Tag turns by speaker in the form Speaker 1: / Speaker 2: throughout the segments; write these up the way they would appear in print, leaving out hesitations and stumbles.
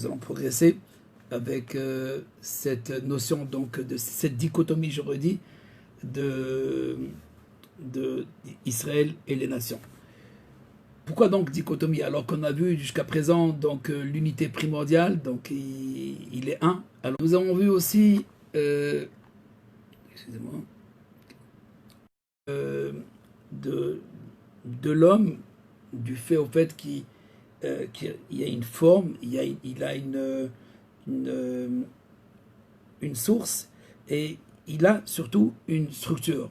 Speaker 1: nous allons progresser avec cette notion, donc, de cette dichotomie, je redis, de Israël et les nations. Pourquoi donc dichotomie? Alors qu'on a vu jusqu'à présent donc l'unité primordiale, donc il est un. Alors nous avons vu aussi, excusez-moi, de l'homme, du fait au fait qu'il y a une forme, il a une source et il a surtout une structure.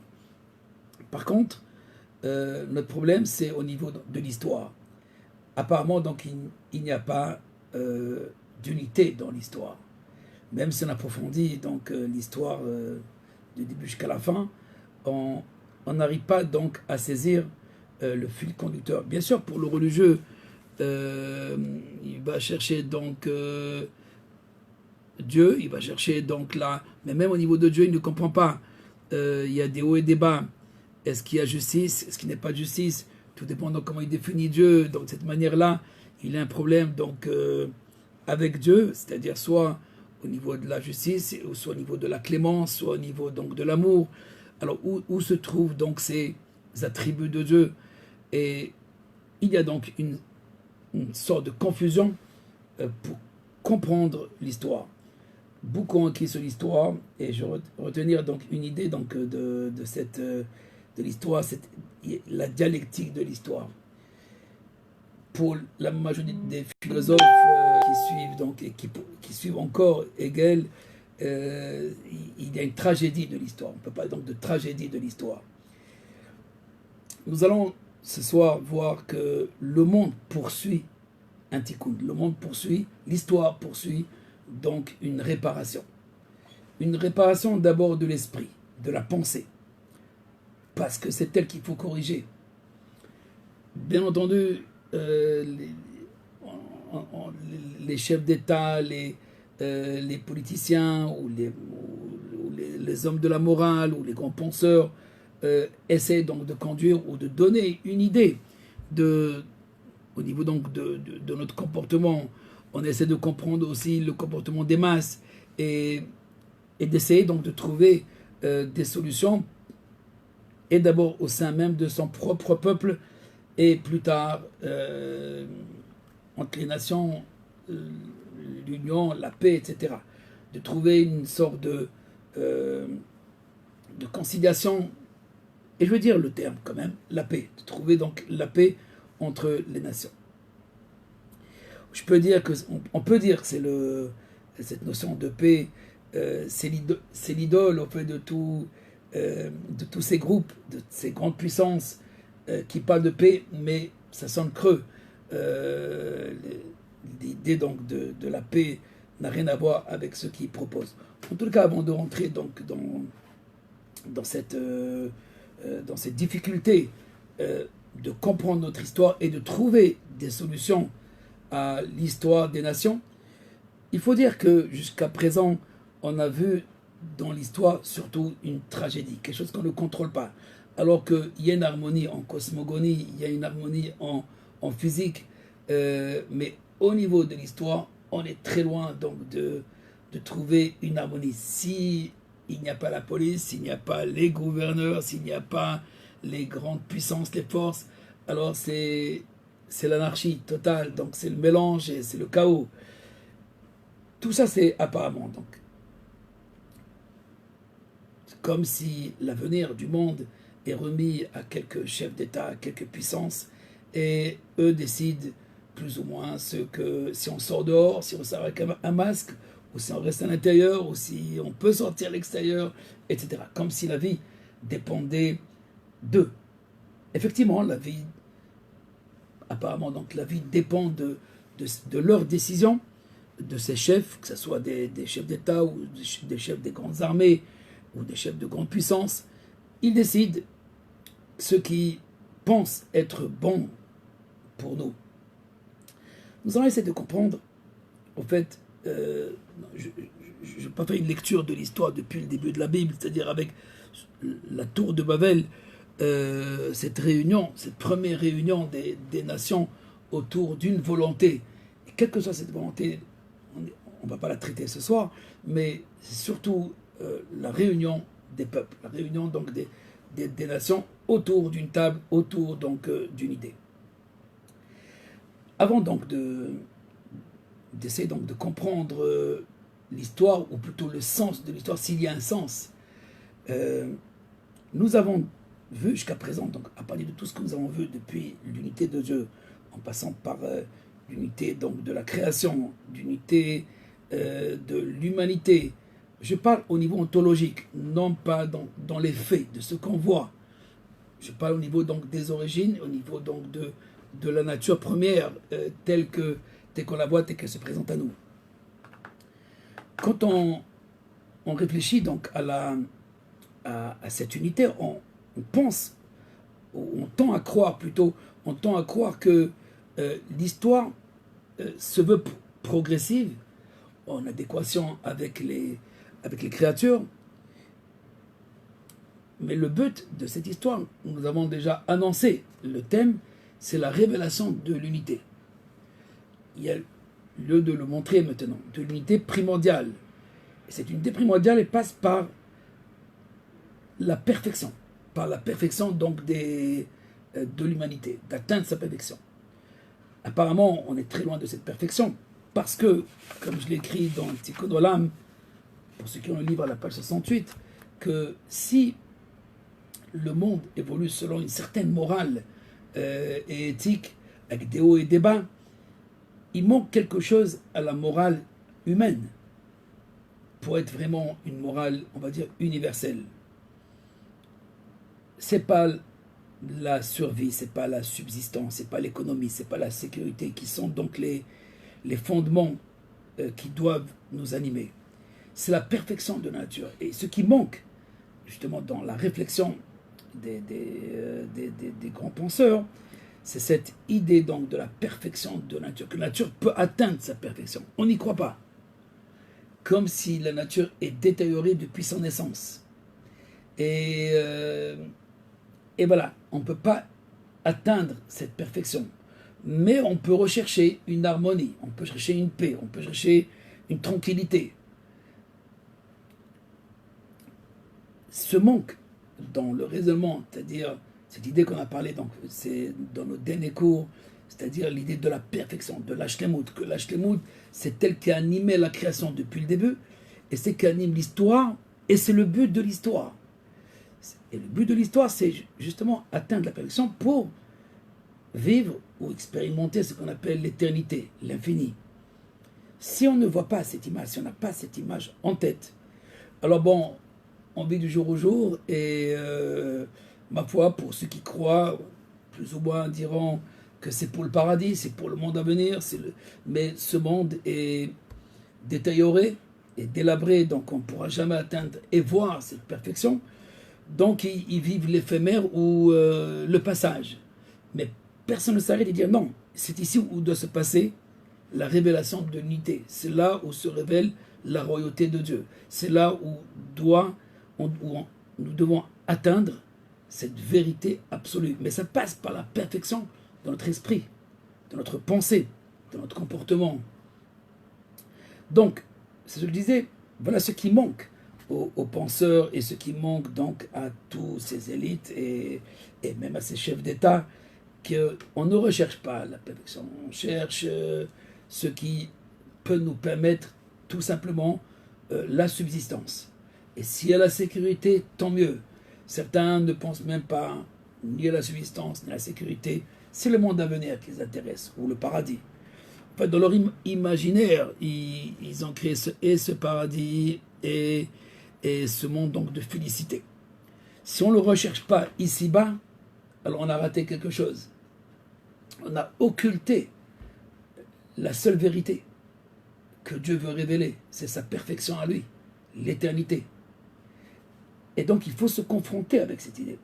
Speaker 1: Par contre, notre problème, c'est au niveau de l'histoire. Apparemment, donc, il n'y a pas d'unité dans l'histoire. Même si on approfondit donc l'histoire du début jusqu'à la fin, on n'arrive pas donc à saisir le fil conducteur. Bien sûr, pour le religieux, il va chercher donc Dieu, il va chercher donc là, mais même au niveau de Dieu, il ne comprend pas. Il y a des hauts et des bas. Est-ce qu'il y a justice? Est-ce qu'il n'y a pas de justice? Tout dépend de comment il définit Dieu. Donc de cette manière-là, il a un problème donc avec Dieu, c'est-à-dire soit au niveau de la justice, ou soit au niveau de la clémence, soit au niveau donc de l'amour. Alors où se trouvent donc ces attributs de Dieu? Et il y a donc une sorte de confusion pour comprendre l'histoire. Beaucoup ont écrit sur l'histoire et je retenir donc une idée donc de l'histoire, c'est la dialectique de l'histoire. Pour la majorité des philosophes qui suivent donc et qui suivent encore Hegel, il y a une tragédie de l'histoire. On peut parler donc de tragédie de l'histoire. Nous allons ce soir voir que le monde poursuit un tikkun. Le monde poursuit, l'histoire poursuit donc une réparation. Une réparation d'abord de l'esprit, de la pensée. Parce que c'est elle qu'il faut corriger. Bien entendu, les chefs d'État, les politiciens ou les hommes de la morale ou les grands penseurs essaient donc de conduire ou de donner une idée au niveau donc de notre comportement. On essaie de comprendre aussi le comportement des masses et d'essayer donc de trouver des solutions, et d'abord au sein même de son propre peuple et plus tard entre les nations, l'union, la paix, etc. De trouver une sorte de conciliation, et je veux dire le terme quand même, la paix, de trouver donc la paix entre les nations. Je peux dire que on peut dire que c'est cette notion de paix, c'est l'idole au fait de tous ces groupes, de ces grandes puissances qui parlent de paix, mais ça sonne creux. L'idée donc de la paix n'a rien à voir avec ce qu'ils proposent. En tout cas, avant de rentrer donc dans cette difficulté de comprendre notre histoire et de trouver des solutions à l'histoire des nations, il faut dire que jusqu'à présent, on a vu dans l'histoire surtout une tragédie, quelque chose qu'on ne contrôle pas. Alors qu'il y a une harmonie en cosmogonie, il y a une harmonie en physique, mais au niveau de l'histoire, on est très loin donc de trouver une harmonie. Si il n'y a pas la police, s'il n'y a pas les gouverneurs, s'il n'y a pas les grandes puissances, les forces, alors c'est l'anarchie totale, donc c'est le mélange et c'est le chaos. Tout ça, c'est apparemment donc comme si l'avenir du monde est remis à quelques chefs d'État, à quelques puissances, et eux décident plus ou moins si on sort dehors, si on sort avec un masque, ou si on reste à l'intérieur, ou si on peut sortir à l'extérieur, etc. Comme si la vie dépendait d'eux. Effectivement, la vie, apparemment, donc la vie dépend de leurs décisions, de ces chefs, que ce soit des chefs d'État ou des chefs des grandes armées ou des chefs de grandes puissances. Ils décident ce qui pensent être bon pour nous. Nous allons essayer de comprendre, en fait, je n'ai pas fait une lecture de l'histoire depuis le début de la Bible, c'est-à-dire avec la tour de Babel, cette réunion, cette première réunion des nations autour d'une volonté. Et quelle que soit cette volonté, on ne va pas la traiter ce soir, mais c'est surtout la réunion des peuples, la réunion donc des nations autour d'une table, autour donc d'une idée. Avant donc d'essayer donc de comprendre l'histoire, ou plutôt le sens de l'histoire, s'il y a un sens, nous avons vu jusqu'à présent, donc à partir de tout ce que nous avons vu depuis l'unité de Dieu, en passant par l'unité donc de la création, l'unité de l'humanité. Je parle au niveau ontologique, non pas dans les faits, de ce qu'on voit. Je parle au niveau donc des origines, au niveau donc de la nature première, telle qu'on la voit, telle qu'elle se présente à nous. Quand on réfléchit donc à cette unité, on pense, on tend à croire plutôt, on tend à croire que l'histoire se veut progressive, en adéquation avec les créatures. Mais le but de cette histoire, nous avons déjà annoncé le thème, c'est la révélation de l'unité. Il y a lieu de le montrer maintenant, de l'unité primordiale. Et cette unité primordiale, elle passe par la perfection donc de l'humanité, d'atteindre sa perfection. Apparemment, on est très loin de cette perfection, parce que, comme je l'ai écrit dans Tikkun Olam, pour ceux qui ont le livre à la page 68, que si le monde évolue selon une certaine morale et éthique, avec des hauts et des bas, il manque quelque chose à la morale humaine pour être vraiment une morale, on va dire, universelle. C'est pas la survie, c'est pas la subsistance, c'est pas l'économie, c'est pas la sécurité qui sont donc les fondements qui doivent nous animer. C'est la perfection de la nature. Et ce qui manque, justement, dans la réflexion des grands penseurs, c'est cette idée donc de la perfection de la nature, que la nature peut atteindre sa perfection. On n'y croit pas. Comme si la nature est détériorée depuis son naissance. Et voilà, on ne peut pas atteindre cette perfection. Mais on peut rechercher une harmonie, on peut chercher une paix, on peut chercher une tranquillité. Ce manque dans le raisonnement, c'est-à-dire cette idée qu'on a parlé, donc c'est dans nos derniers cours, c'est-à-dire l'idée de la perfection, de l'Ashlemut, que l'Ashlemut, c'est elle qui a animé la création depuis le début, et c'est qui anime l'histoire, et c'est le but de l'histoire. Et le but de l'histoire, c'est justement atteindre la perfection pour vivre ou expérimenter ce qu'on appelle l'éternité, l'infini. Si on ne voit pas cette image, si on n'a pas cette image en tête, alors bon, on vit du jour au jour, et ma foi, pour ceux qui croient, plus ou moins diront que c'est pour le paradis, c'est pour le monde à venir, mais ce monde est détérioré et délabré, donc on ne pourra jamais atteindre et voir cette perfection. Donc ils vivent l'éphémère ou le passage. Mais personne ne s'arrête de dire non, c'est ici où doit se passer la révélation de l'unité. C'est là où se révèle la royauté de Dieu. C'est là où nous devons atteindre cette vérité absolue. Mais ça passe par la perfection de notre esprit, de notre pensée, de notre comportement. Donc, c'est ce que je disais, voilà ce qui manque aux penseurs et ce qui manque donc à tous ces élites et même à ces chefs d'État, qu'on ne recherche pas la perfection, on cherche ce qui peut nous permettre tout simplement la subsistance. Et s'il y a la sécurité, tant mieux. Certains ne pensent même pas ni à la subsistance, ni à la sécurité. C'est le monde à venir qui les intéresse, ou le paradis. En fait, dans leur imaginaire, ils ont créé ce paradis et ce monde donc de félicité. Si on ne le recherche pas ici-bas, alors on a raté quelque chose. On a occulté la seule vérité que Dieu veut révéler. C'est sa perfection à lui, l'éternité. Et donc il faut se confronter avec cette idée.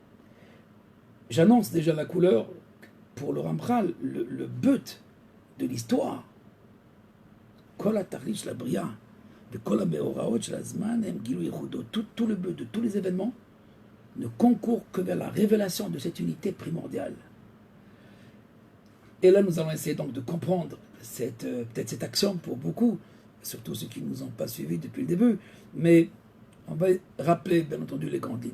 Speaker 1: J'annonce déjà la couleur pour le Ramchal, le but de l'histoire. Tout le but de tous les événements ne concourt que vers la révélation de cette unité primordiale. Et là, nous allons essayer donc de comprendre peut-être cette action pour beaucoup, surtout ceux qui ne nous ont pas suivis depuis le début, mais on va rappeler bien entendu les grandes lignes.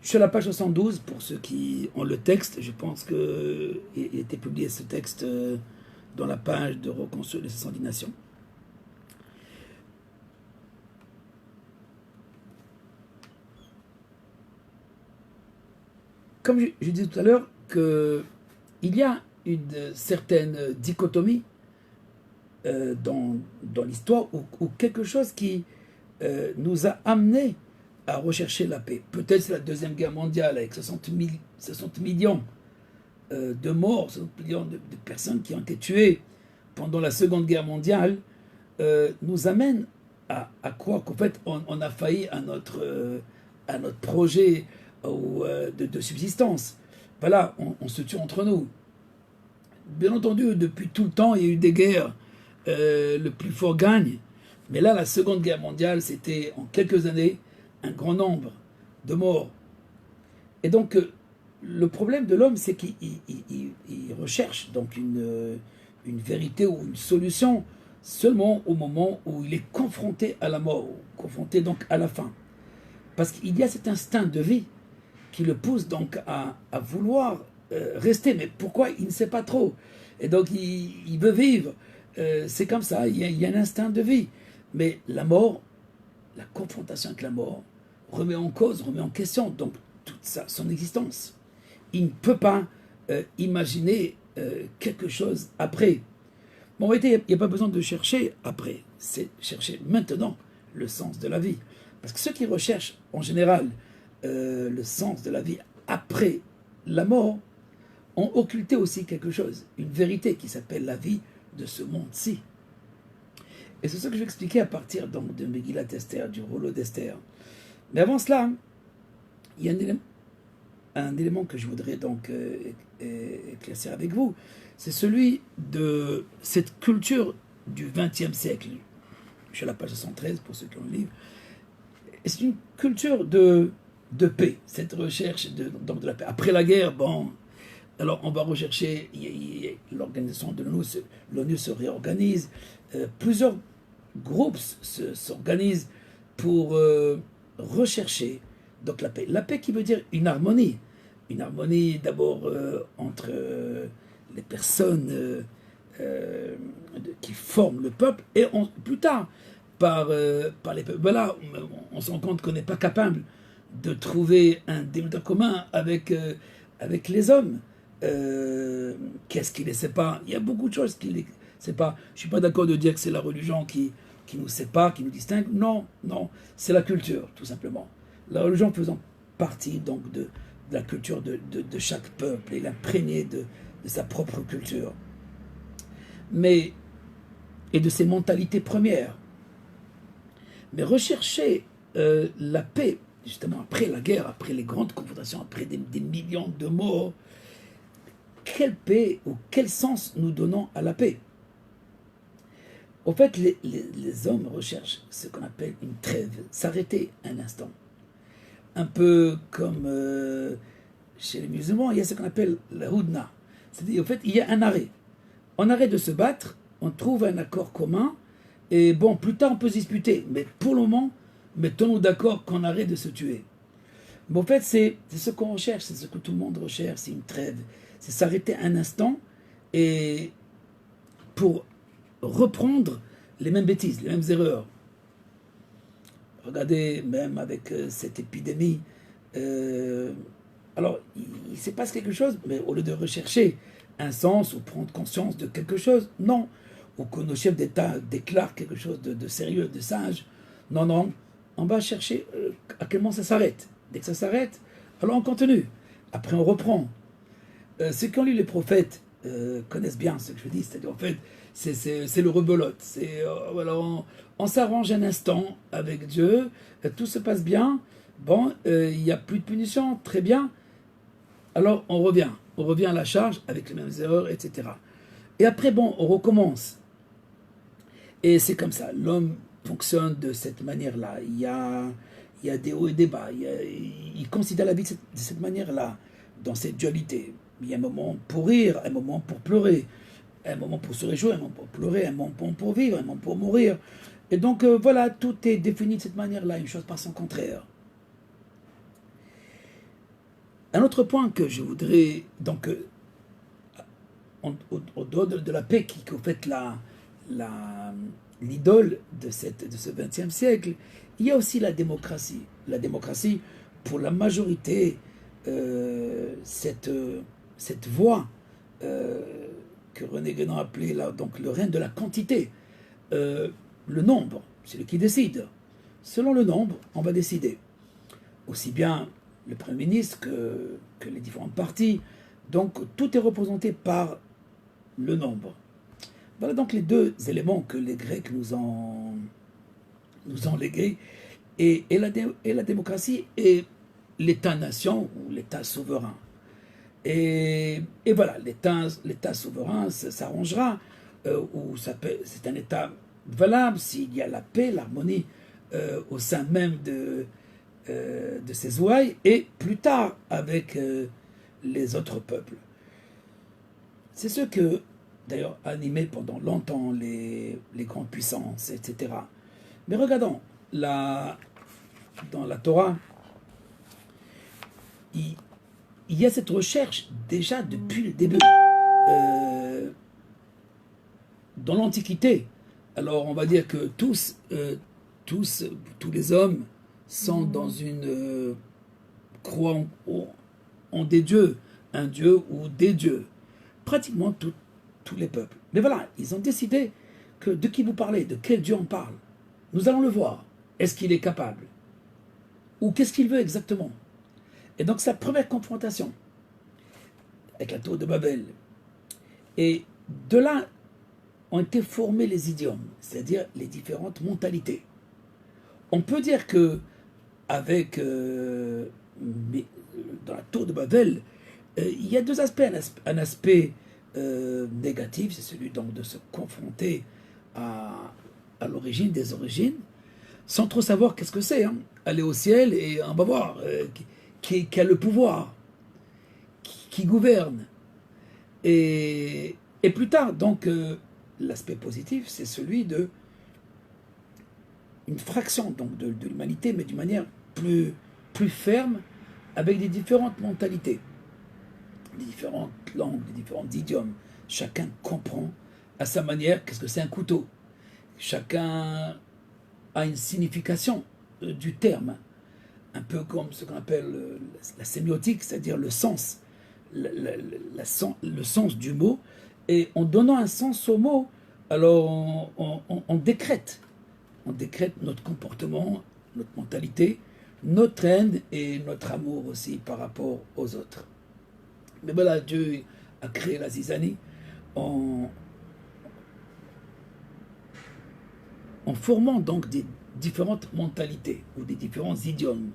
Speaker 1: Je suis à la page 72 pour ceux qui ont le texte. Je pense qu'il a été publié ce texte dans la page de Reconstruire les 70 nations. Comme je disais tout à l'heure, qu'il y a une certaine dichotomie dans l'histoire ou quelque chose qui nous a amené à rechercher la paix. Peut-être c'est la Deuxième Guerre mondiale avec 60 millions de morts, 60 millions de personnes qui ont été tuées pendant la Seconde Guerre mondiale, nous amène à croire qu'en fait on a failli à notre projet de subsistance. Voilà, on se tue entre nous. Bien entendu, depuis tout le temps, il y a eu des guerres, le plus fort gagne. Mais là, la Seconde Guerre mondiale, c'était en quelques années un grand nombre de morts. Et donc, le problème de l'homme, c'est qu'il recherche donc une vérité ou une solution seulement au moment où il est confronté à la mort, confronté donc à la fin. Parce qu'il y a cet instinct de vie qui le pousse donc à vouloir rester. Mais pourquoi? Il ne sait pas trop. Et donc, il veut vivre. C'est comme ça, il y a un instinct de vie. Mais la mort, la confrontation avec la mort, remet en cause, remet en question donc toute son existence. Il ne peut pas imaginer quelque chose après. Bon, en réalité, il n'y a pas besoin de chercher après, c'est chercher maintenant le sens de la vie. Parce que ceux qui recherchent en général le sens de la vie après la mort ont occulté aussi quelque chose, une vérité qui s'appelle la vie de ce monde-ci. Et c'est ce que je vais expliquer à partir donc de Megillat Esther, du rouleau d'Esther. Mais avant cela, il y a un élément que je voudrais donc éclaircir avec vous. C'est celui de cette culture du XXe siècle. Je suis à la page 113 pour ceux qui ont le livre. Et c'est une culture de paix, cette recherche donc de la paix. Après la guerre, bon, alors on va rechercher, l'organisation de l'ONU se réorganise, plusieurs groupes s'organisent pour rechercher donc la paix. La paix qui veut dire une harmonie d'abord entre les personnes qui forment le peuple et plus tard par les peuples. Voilà, on se rend compte qu'on n'est pas capable de trouver un dénominateur commun avec les hommes. Qu'est-ce qui les sépare? Il y a beaucoup de choses qui les séparent. Je ne suis pas d'accord de dire que c'est la religion qui nous sépare, qui nous distingue. Non, c'est la culture, tout simplement. La religion faisant partie donc de la culture de chaque peuple et l'imprégner de sa propre culture. Et de ses mentalités premières. Mais rechercher la paix, justement, après la guerre, après les grandes confrontations, après des millions de morts, quelle paix ou quel sens nous donnons à la paix? Au fait, les hommes recherchent ce qu'on appelle une trêve, s'arrêter un instant. Un peu comme chez les musulmans, il y a ce qu'on appelle la houdna. C'est-à-dire, au fait, il y a un arrêt. On arrête de se battre, on trouve un accord commun, et bon, plus tard on peut se disputer, mais pour le moment, mettons-nous d'accord qu'on arrête de se tuer. Mais en fait, c'est ce qu'on recherche, c'est ce que tout le monde recherche, c'est une trêve. C'est s'arrêter un instant et pour reprendre les mêmes bêtises, les mêmes erreurs. Regardez, même avec cette épidémie, alors il se passe quelque chose, mais au lieu de rechercher un sens ou prendre conscience de quelque chose, non. Ou que nos chefs d'État déclarent quelque chose de sérieux, de sage, non, on va chercher à quel moment ça s'arrête. Dès que ça s'arrête, alors on continue. Après on reprend. Ceux qui ont lu les prophètes connaissent bien ce que je dis, c'est-à-dire en fait, c'est le rebelote. Voilà, on s'arrange un instant avec Dieu, tout se passe bien, bon, il n'y a plus de punition, très bien, alors on revient à la charge avec les mêmes erreurs, etc. Et après, bon, on recommence. Et c'est comme ça, l'homme fonctionne de cette manière-là. Il y a des hauts et des bas, il considère la vie de cette manière-là, dans cette dualité. Il y a un moment pour rire, un moment pour pleurer. Un moment pour se réjouir, un moment pour pleurer, un moment pour vivre, un moment pour mourir. Et donc voilà, tout est défini de cette manière-là, une chose par son contraire. Un autre point que je voudrais, donc, au-delà de la paix, qui est en fait l'idole de ce XXe siècle, il y a aussi la démocratie. La démocratie, pour la majorité, cette voie que René Guénon appelait là, donc le règne de la quantité, le nombre, c'est lui qui décide. Selon le nombre, on va décider. Aussi bien le Premier ministre que les différentes parties. Donc tout est représenté par le nombre. Voilà donc les deux éléments que les Grecs nous ont légués. Et la démocratie et l'État-nation ou l'État souverain. Et voilà, l'État souverain s'arrangera, ou c'est un État valable s'il y a la paix, l'harmonie au sein même de ses ouailles, et plus tard avec les autres peuples. C'est ce que, d'ailleurs, animait pendant longtemps les grandes puissances, etc. Mais regardons, dans la Torah, il y a cette recherche déjà depuis le début. Dans l'Antiquité, alors on va dire que tous les hommes sont dans une croient en des dieux, un dieu ou des dieux. Pratiquement tous les peuples. Mais voilà, ils ont décidé que de qui vous parlez, de quel Dieu on parle. Nous allons le voir. Est-ce qu'il est capable? Ou qu'est-ce qu'il veut exactement? Et donc, sa première confrontation avec la tour de Babel. Et de là ont été formés les idiomes, c'est-à-dire les différentes mentalités. On peut dire que avec dans la tour de Babel, il y a deux aspects. Un aspect négatif, c'est celui donc de se confronter à l'origine des origines, sans trop savoir qu'est-ce que c'est. Aller au ciel et on va voir qui a le pouvoir, qui gouverne. Et plus tard, donc, l'aspect positif, c'est celui de une fraction donc, de l'humanité, mais d'une manière plus ferme, avec des différentes mentalités, des différentes langues, des différents idiomes. Chacun comprend à sa manière qu'est-ce que c'est un couteau. Chacun a une signification du terme, un peu comme ce qu'on appelle la sémiotique, c'est-à-dire le sens, le sens du mot. Et en donnant un sens au mot, alors on décrète notre comportement, notre mentalité, notre haine et notre amour aussi par rapport aux autres. Mais voilà, Dieu a créé la zizanie en formant donc des différentes mentalités ou des différents idiomes.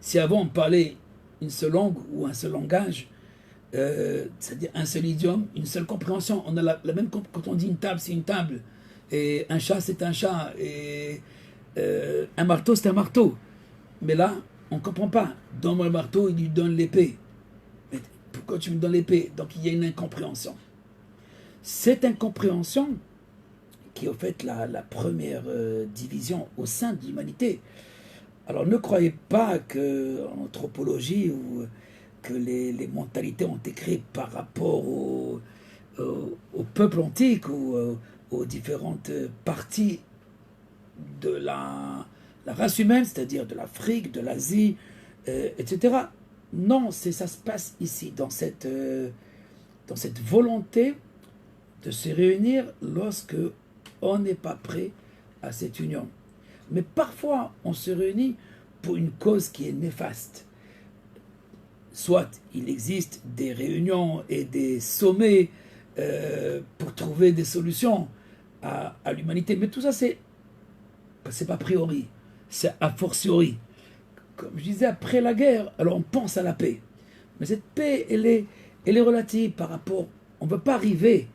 Speaker 1: Si avant on parlait une seule langue ou un seul langage, c'est-à-dire un seul idiome, une seule compréhension, on a la même quand on dit une table, c'est une table, et un chat, c'est un chat, et un marteau, c'est un marteau. Mais là, on ne comprend pas. Donne-moi le marteau, il lui donne l'épée. Mais pourquoi tu me donnes l'épée? Donc il y a une incompréhension. Cette incompréhension, qui est au fait la première division au sein de l'humanité. Alors ne croyez pas qu'en anthropologie, que les mentalités ont été créées par rapport au peuple antique ou aux différentes parties de la race humaine, c'est-à-dire de l'Afrique, de l'Asie, etc. Non, ça se passe ici, dans cette volonté de se réunir lorsque on n'est pas prêt à cette union. Mais parfois, on se réunit pour une cause qui est néfaste. Soit il existe des réunions et des sommets pour trouver des solutions à l'humanité. Mais tout ça, c'est pas a priori, c'est a fortiori. Comme je disais, après la guerre, alors on pense à la paix. Mais cette paix, elle est relative par rapport... On ne veut pas arriver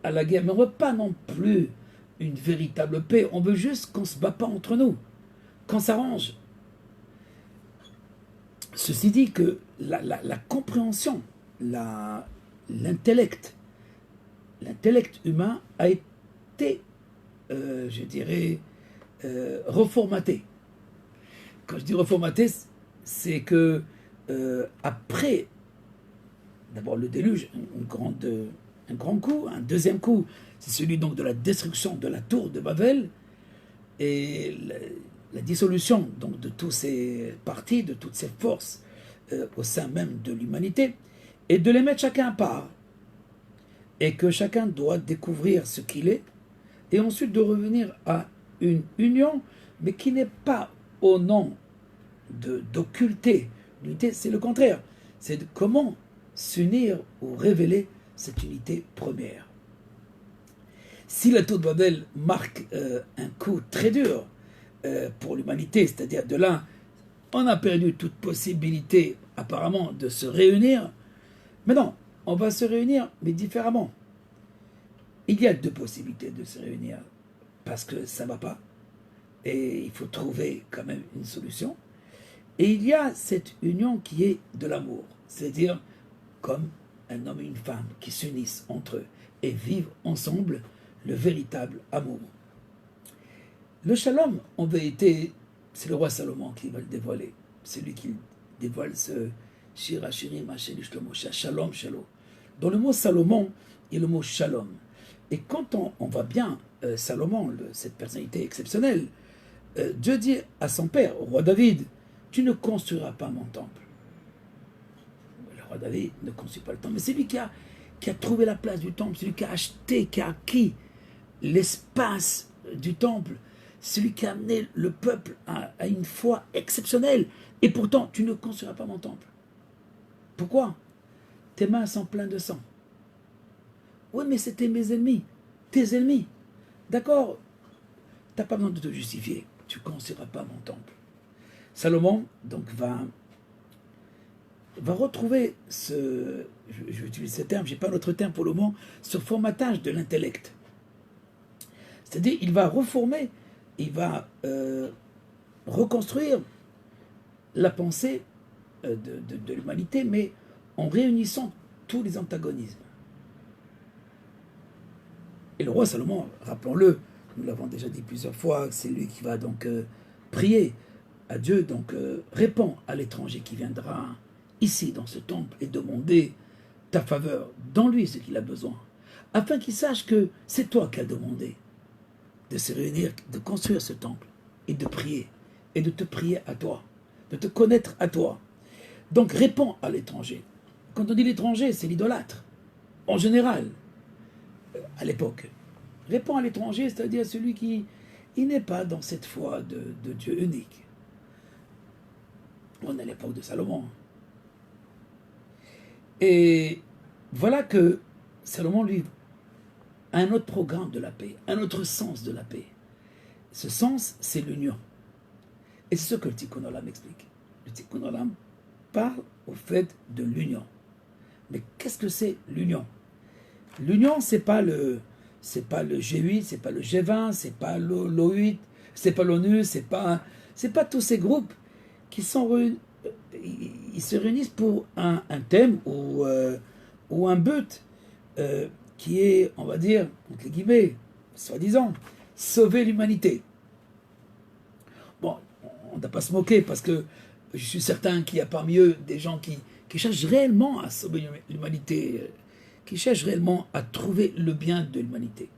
Speaker 1: à la guerre, mais on ne veut pas non plus une véritable paix. On veut juste qu'on ne se bat pas entre nous, qu'on s'arrange. Ceci dit que la compréhension, l'intellect l'intellect humain a été, je dirais, reformaté. Quand je dis reformaté, c'est que après, d'abord le déluge, un grand coup, un deuxième coup, c'est celui donc de la destruction de la tour de Babel et la dissolution donc de tous ces partis, de toutes ces forces au sein même de l'humanité, et de les mettre chacun à part, et que chacun doit découvrir ce qu'il est, et ensuite de revenir à une union, mais qui n'est pas au nom d'occulter l'unité, c'est le contraire, c'est de comment s'unir ou révéler cette unité première. Si la tour de Babel marque un coup très dur pour l'humanité, c'est-à-dire de là, on a perdu toute possibilité apparemment de se réunir, mais non, on va se réunir, mais différemment. Il y a deux possibilités de se réunir, parce que ça ne va pas, et il faut trouver quand même une solution. Et il y a cette union qui est de l'amour, c'est-à-dire comme un homme et une femme qui s'unissent entre eux et vivent ensemble le véritable amour. Le shalom, en vérité, c'est le roi Salomon qui va le dévoiler. C'est lui qui dévoile ce Shir Hashirim Hashel Shlomo, Shalom Shalom. Dans le mot Salomon, il y a le mot shalom. Et quand on voit bien Salomon, cette personnalité exceptionnelle, Dieu dit à son père, au roi David, tu ne construiras pas mon temple. Le roi David ne construit pas le temple, mais c'est lui qui a trouvé la place du temple, c'est lui qui a acheté, qui a acquis l'espace du temple, celui qui a amené le peuple à une foi exceptionnelle. Et pourtant, tu ne construiras pas mon temple. Pourquoi? Tes mains sont pleines de sang. Oui, mais c'était mes ennemis, tes ennemis. D'accord, tu n'as pas besoin de te justifier. Tu ne construiras pas mon temple. Salomon, donc, va retrouver je vais utiliser ce terme, je n'ai pas d'autre terme pour le moment, ce formatage de l'intellect. C'est-à-dire, il va reformer, il va reconstruire la pensée de l'humanité, mais en réunissant tous les antagonismes. Et le roi Salomon, rappelons-le, nous l'avons déjà dit plusieurs fois, c'est lui qui va donc prier à Dieu, donc répond à l'étranger qui viendra ici dans ce temple et demander ta faveur dans lui ce qu'il a besoin, afin qu'il sache que c'est toi qui as demandé de se réunir, de construire ce temple et de prier, et de te prier à toi, de te connaître à toi. Donc réponds à l'étranger. Quand on dit l'étranger, c'est l'idolâtre, en général, à l'époque. Réponds à l'étranger, c'est-à-dire celui qui n'est pas dans cette foi de Dieu unique. On est à l'époque de Salomon. Et voilà que Salomon, lui, a un autre programme de la paix, un autre sens de la paix. Ce sens, c'est l'union. Et c'est ce que le Tikkun Olam explique. Le Tikkun Olam parle au fait de l'union. Mais qu'est-ce que c'est l'union? L'union, c'est pas le G8, c'est pas le G20, c'est pas l'O8, c'est pas l'ONU, c'est pas tous ces groupes qui ils se réunissent pour un thème ou un but qui est, on va dire, entre les guillemets, soi-disant, sauver l'humanité. Bon, on ne doit pas se moquer parce que je suis certain qu'il y a parmi eux des gens qui cherchent réellement à sauver l'humanité, qui cherchent réellement à trouver le bien de l'humanité.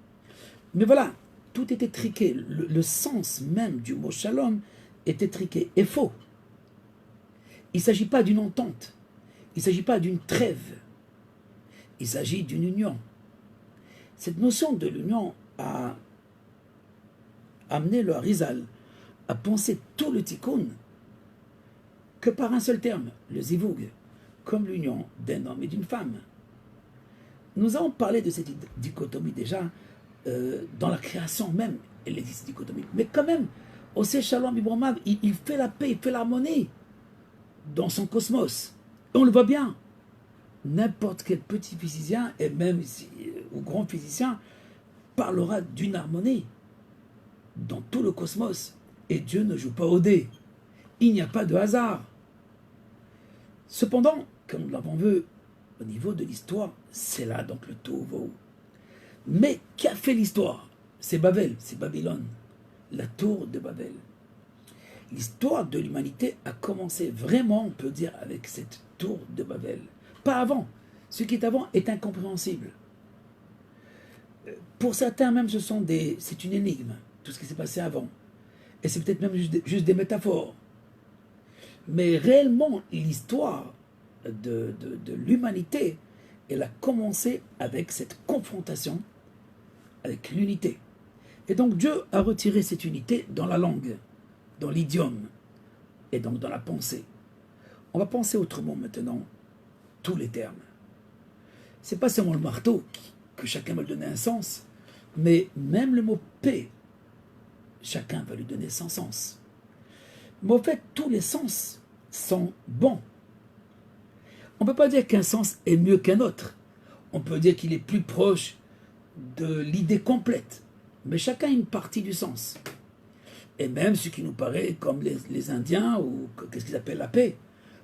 Speaker 1: Mais voilà, tout était triqué. Le sens même du mot shalom était triqué et faux. Il ne s'agit pas d'une entente, il ne s'agit pas d'une trêve, il s'agit d'une union. Cette notion de l'union a amené le Harizal à penser tout le tikkun que par un seul terme, le zivug, comme l'union d'un homme et d'une femme. Nous avons parlé de cette dichotomie déjà dans la création même, elle existe dichotomie. Mais quand même, Oseh Shalom Ibrahim, il fait la paix, il fait l'harmonie dans son cosmos. Et on le voit bien. N'importe quel petit physicien, et même ou grand physicien, parlera d'une harmonie dans tout le cosmos. Et Dieu ne joue pas au dé. Il n'y a pas de hasard. Cependant, comme nous l'avons vu au niveau de l'histoire, c'est là donc le tohu. Mais qui a fait l'histoire? C'est Babel, c'est Babylone, la tour de Babel. L'histoire de l'humanité a commencé vraiment, on peut dire, avec cette tour de Babel. Pas avant. Ce qui est avant est incompréhensible. Pour certains même, c'est une énigme, tout ce qui s'est passé avant. Et c'est peut-être même juste des métaphores. Mais réellement, l'histoire de l'humanité, elle a commencé avec cette confrontation avec l'unité. Et donc Dieu a retiré cette unité dans la langue, dans l'idiome, et donc dans la pensée. On va penser autrement maintenant, tous les termes. C'est pas seulement le marteau que chacun va lui donner un sens, mais même le mot paix, chacun va lui donner son sens. Mais en fait, tous les sens sont bons. On ne peut pas dire qu'un sens est mieux qu'un autre. On peut dire qu'il est plus proche de l'idée complète. Mais chacun a une partie du sens. Et même ce qui nous paraît comme les Indiens, ou qu'est-ce qu'ils appellent la paix,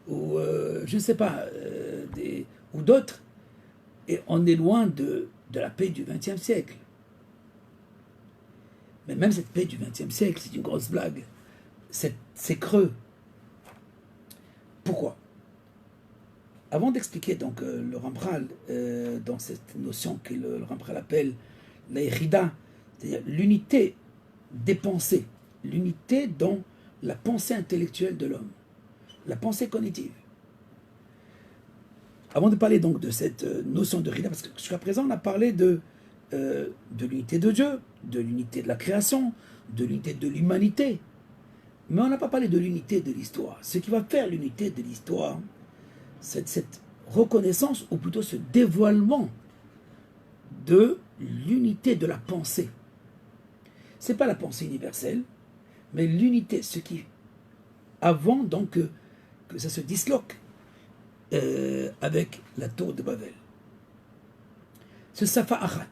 Speaker 1: ou je ne sais pas, ou d'autres, et on est loin de la paix du XXe siècle. Mais même cette paix du XXe siècle, c'est une grosse blague. C'est creux. Pourquoi? Avant d'expliquer donc le Ramchal, dans cette notion que le Ramchal appelle la Yerida, c'est-à-dire l'unité des pensées, l'unité dans la pensée intellectuelle de l'homme, la pensée cognitive. Avant de parler donc de cette notion de Yerida, parce que jusqu'à présent on a parlé de l'unité de Dieu, de l'unité de la création, de l'unité de l'humanité, mais on n'a pas parlé de l'unité de l'histoire. Ce qui va faire l'unité de l'histoire, c'est cette reconnaissance, ou plutôt ce dévoilement de l'unité de la pensée. Ce n'est pas la pensée universelle, mais l'unité, ce qui, avant donc que ça se disloque avec la tour de Babel. Ce Safa Achat,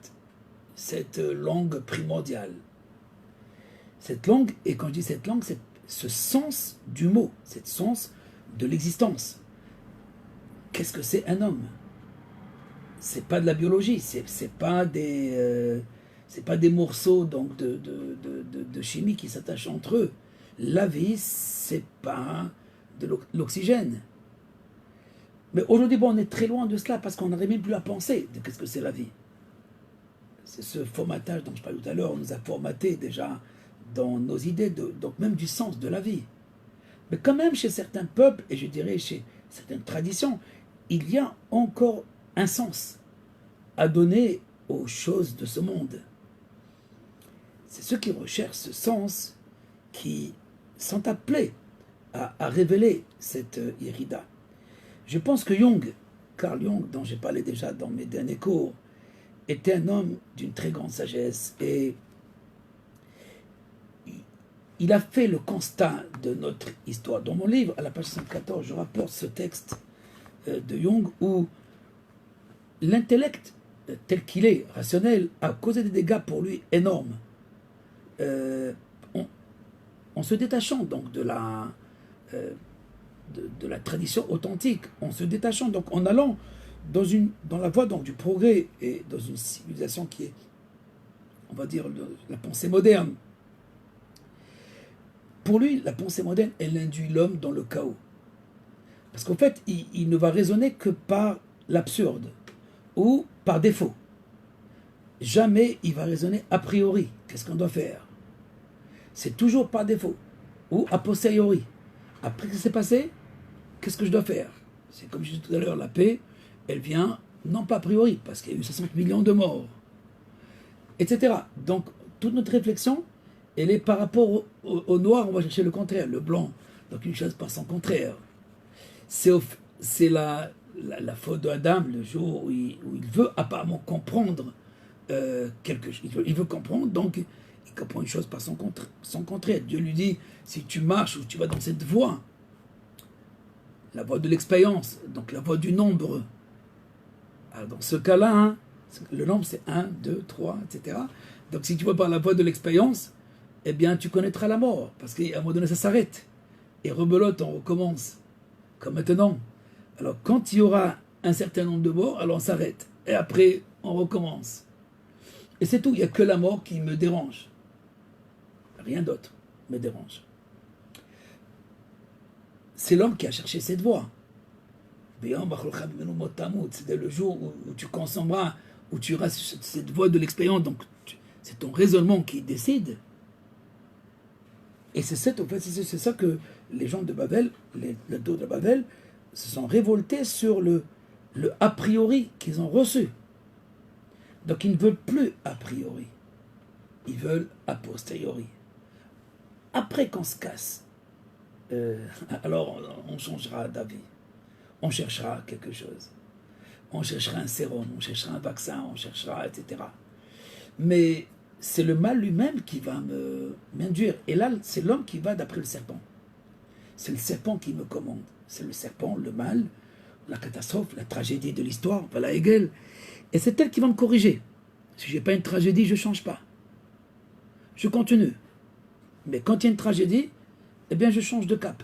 Speaker 1: cette langue primordiale. Cette langue, et quand je dis cette langue, c'est ce sens du mot, ce sens de l'existence. Qu'est-ce que c'est un homme? C'est pas de la biologie, c'est pas des morceaux donc de chimie qui s'attachent entre eux. La vie, c'est pas de l'oxygène. Mais aujourd'hui, bon, on est très loin de cela parce qu'on n'arrive même plus à penser de qu'est-ce que c'est la vie. C'est ce formatage dont je parlais tout à l'heure, on nous a formaté déjà dans nos idées, donc même du sens de la vie. Mais quand même, chez certains peuples, et je dirais chez certaines traditions, il y a encore un sens à donner aux choses de ce monde. C'est ceux qui recherchent ce sens qui sont appelés à révéler cette Yerida. Je pense que Carl Jung, dont j'ai parlé déjà dans mes derniers cours, était un homme d'une très grande sagesse et il a fait le constat de notre histoire. Dans mon livre, à la page 114, je rapporte ce texte de Jung où l'intellect tel qu'il est, rationnel, a causé des dégâts pour lui énormes. En se détachant donc de la tradition authentique, en se détachant, donc en allant dans la voie donc, du progrès et dans une civilisation qui est, on va dire, la pensée moderne. Pour lui, la pensée moderne, elle induit l'homme dans le chaos. Parce qu'en fait, il ne va raisonner que par l'absurde ou par défaut. Jamais il va raisonner a priori. Qu'est-ce qu'on doit faire? C'est toujours par défaut ou a posteriori. Après que c'est passé, qu'est-ce que je dois faire? C'est comme je disais tout à l'heure, la paix, elle vient non pas a priori, parce qu'il y a eu 60 millions de morts, etc. Donc, toute notre réflexion, elle est par rapport au noir, on va chercher le contraire, le blanc. Donc, une chose par son contraire. C'est la faute d'Adam, le jour où il veut apparemment comprendre quelque chose. Il veut comprendre, donc il comprend une chose par son contraire. Dieu lui dit, si tu marches ou tu vas dans cette voie, la voie de l'expérience, donc la voie du nombre. Alors dans ce cas-là, hein, le nombre c'est 1, 2, 3, etc. Donc si tu vas par la voie de l'expérience, eh bien tu connaîtras la mort, parce qu'à un moment donné ça s'arrête. Et rebelote, on recommence, comme maintenant. Alors quand il y aura un certain nombre de morts, alors on s'arrête. Et après, on recommence. Et c'est tout, il n'y a que la mort qui me dérange. Rien d'autre me dérange. C'est l'homme qui a cherché cette voie. C'est le jour où tu consommeras, où tu auras cette voie de l'expérience. Donc, c'est ton raisonnement qui décide. Et c'est ça que les gens de Babel, les dos de Babel, se sont révoltés sur le a priori qu'ils ont reçu. Donc ils ne veulent plus a priori. Ils veulent a posteriori. Après qu'on se casse, alors on changera d'avis. On cherchera quelque chose. On cherchera un sérum, on cherchera un vaccin, on cherchera, etc. Mais c'est le mal lui-même qui va m'induire. Et là, c'est l'homme qui va d'après le serpent. C'est le serpent qui me commande. C'est le serpent, le mal, la catastrophe, la tragédie de l'histoire, voilà Hegel. Et c'est elle qui va me corriger. Si je n'ai pas une tragédie, je ne change pas. Je continue. Mais quand il y a une tragédie, eh bien je change de cap.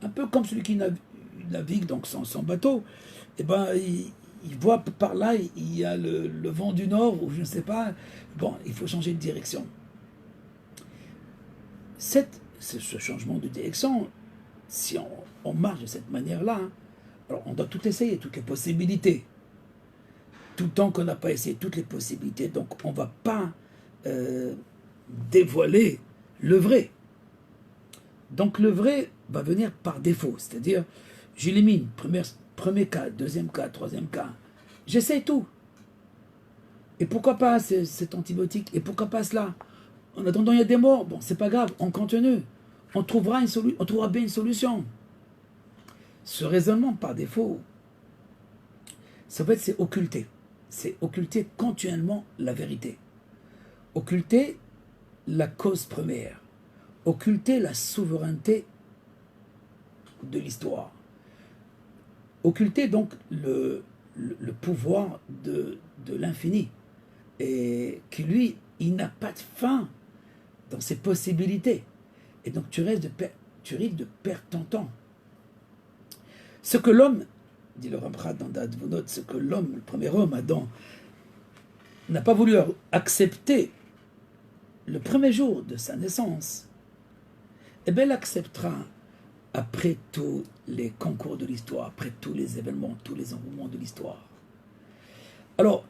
Speaker 1: Un peu comme celui qui navigue donc son bateau, eh ben, il voit par là, il y a le vent du nord, ou je ne sais pas, bon, il faut changer de direction. Ce changement de direction, si on marche de cette manière-là, alors on doit tout essayer, toutes les possibilités. Tout le temps qu'on n'a pas essayé toutes les possibilités, donc on ne va pas dévoiler le vrai. Donc le vrai va venir par défaut, c'est-à-dire j'élimine premier cas, deuxième cas, troisième cas, j'essaie tout. Et pourquoi pas cet antibiotique, et pourquoi pas cela? En attendant, il y a des morts, bon, c'est pas grave, on continue. On trouvera bien une solution. Ce raisonnement par défaut, ça en fait, c'est occulter. C'est occulter continuellement la vérité. Occulter la cause première. Occulter la souveraineté de l'histoire. Occulter donc le pouvoir de l'infini. Et qui lui, il n'a pas de fin dans ses possibilités. Et donc tu risques de perdre ton temps. Ce que l'homme, dit le Ramchal dans D'Advonot, ce que l'homme, le premier homme, Adam, n'a pas voulu accepter le premier jour de sa naissance, eh bien, il acceptera après tous les concours de l'histoire, après tous les événements, tous les enroulements de l'histoire. Alors,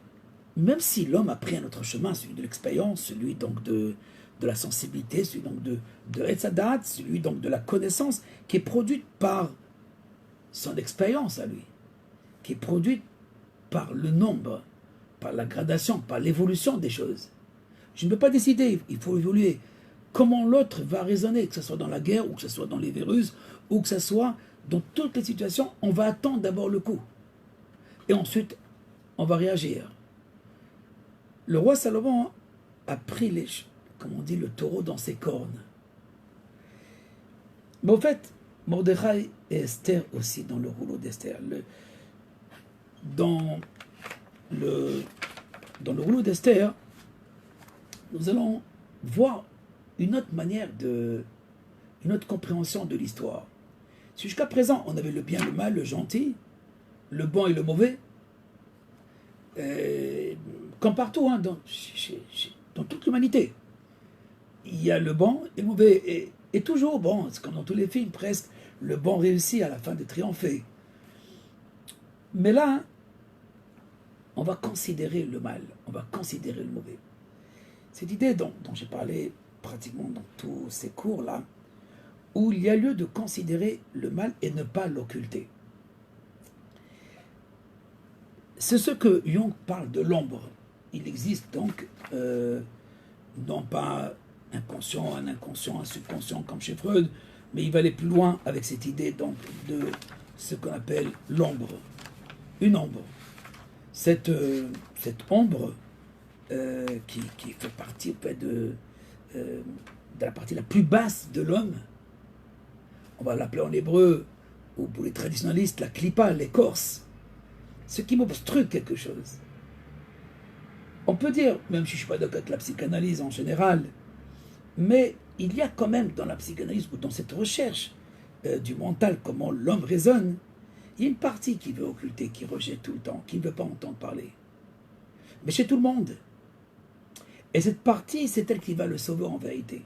Speaker 1: même si l'homme a pris un autre chemin, celui de l'expérience, celui donc de la sensibilité, celui donc de Etzadat, celui donc de la connaissance, qui est produite par son expérience à lui, qui est produite par le nombre, par la gradation, par l'évolution des choses. Je ne peux pas décider, il faut évoluer. Comment l'autre va raisonner, que ce soit dans la guerre, ou que ce soit dans les virus, ou que ce soit dans toutes les situations, on va attendre d'abord le coup. Et ensuite, on va réagir. Le roi Salomon a pris le taureau dans ses cornes. Mais au fait, Mordechai et Esther aussi dans le rouleau d'Esther. Dans le rouleau d'Esther, nous allons voir une autre manière une autre compréhension de l'histoire. Si jusqu'à présent, on avait le bien, le mal, le gentil, le bon et le mauvais, comme partout, hein, dans toute l'humanité, il y a le bon et le mauvais. Et toujours, bon, c'est comme dans tous les films, presque, le bon réussit à la fin de triompher. Mais là, on va considérer le mal, on va considérer le mauvais. Cette idée dont j'ai parlé pratiquement dans tous ces cours-là, où il y a lieu de considérer le mal et ne pas l'occulter. C'est ce que Jung parle de l'ombre. Il existe donc, non pas inconscient, un inconscient, un subconscient comme chez Freud, mais il va aller plus loin avec cette idée donc de ce qu'on appelle l'ombre. Une ombre. Cette ombre qui fait partie de la partie la plus basse de l'homme, on va l'appeler en hébreu, ou pour les traditionalistes, la klipa, l'écorce, ce qui m'obstrue quelque chose. On peut dire, même si je ne suis pas d'accord avec la psychanalyse en général, mais il y a quand même dans la psychanalyse, ou dans cette recherche du mental, comment l'homme raisonne, il y a une partie qui veut occulter, qui rejette tout le temps, qui ne veut pas entendre parler. mais chez tout le monde. Et cette partie, c'est elle qui va le sauver en vérité.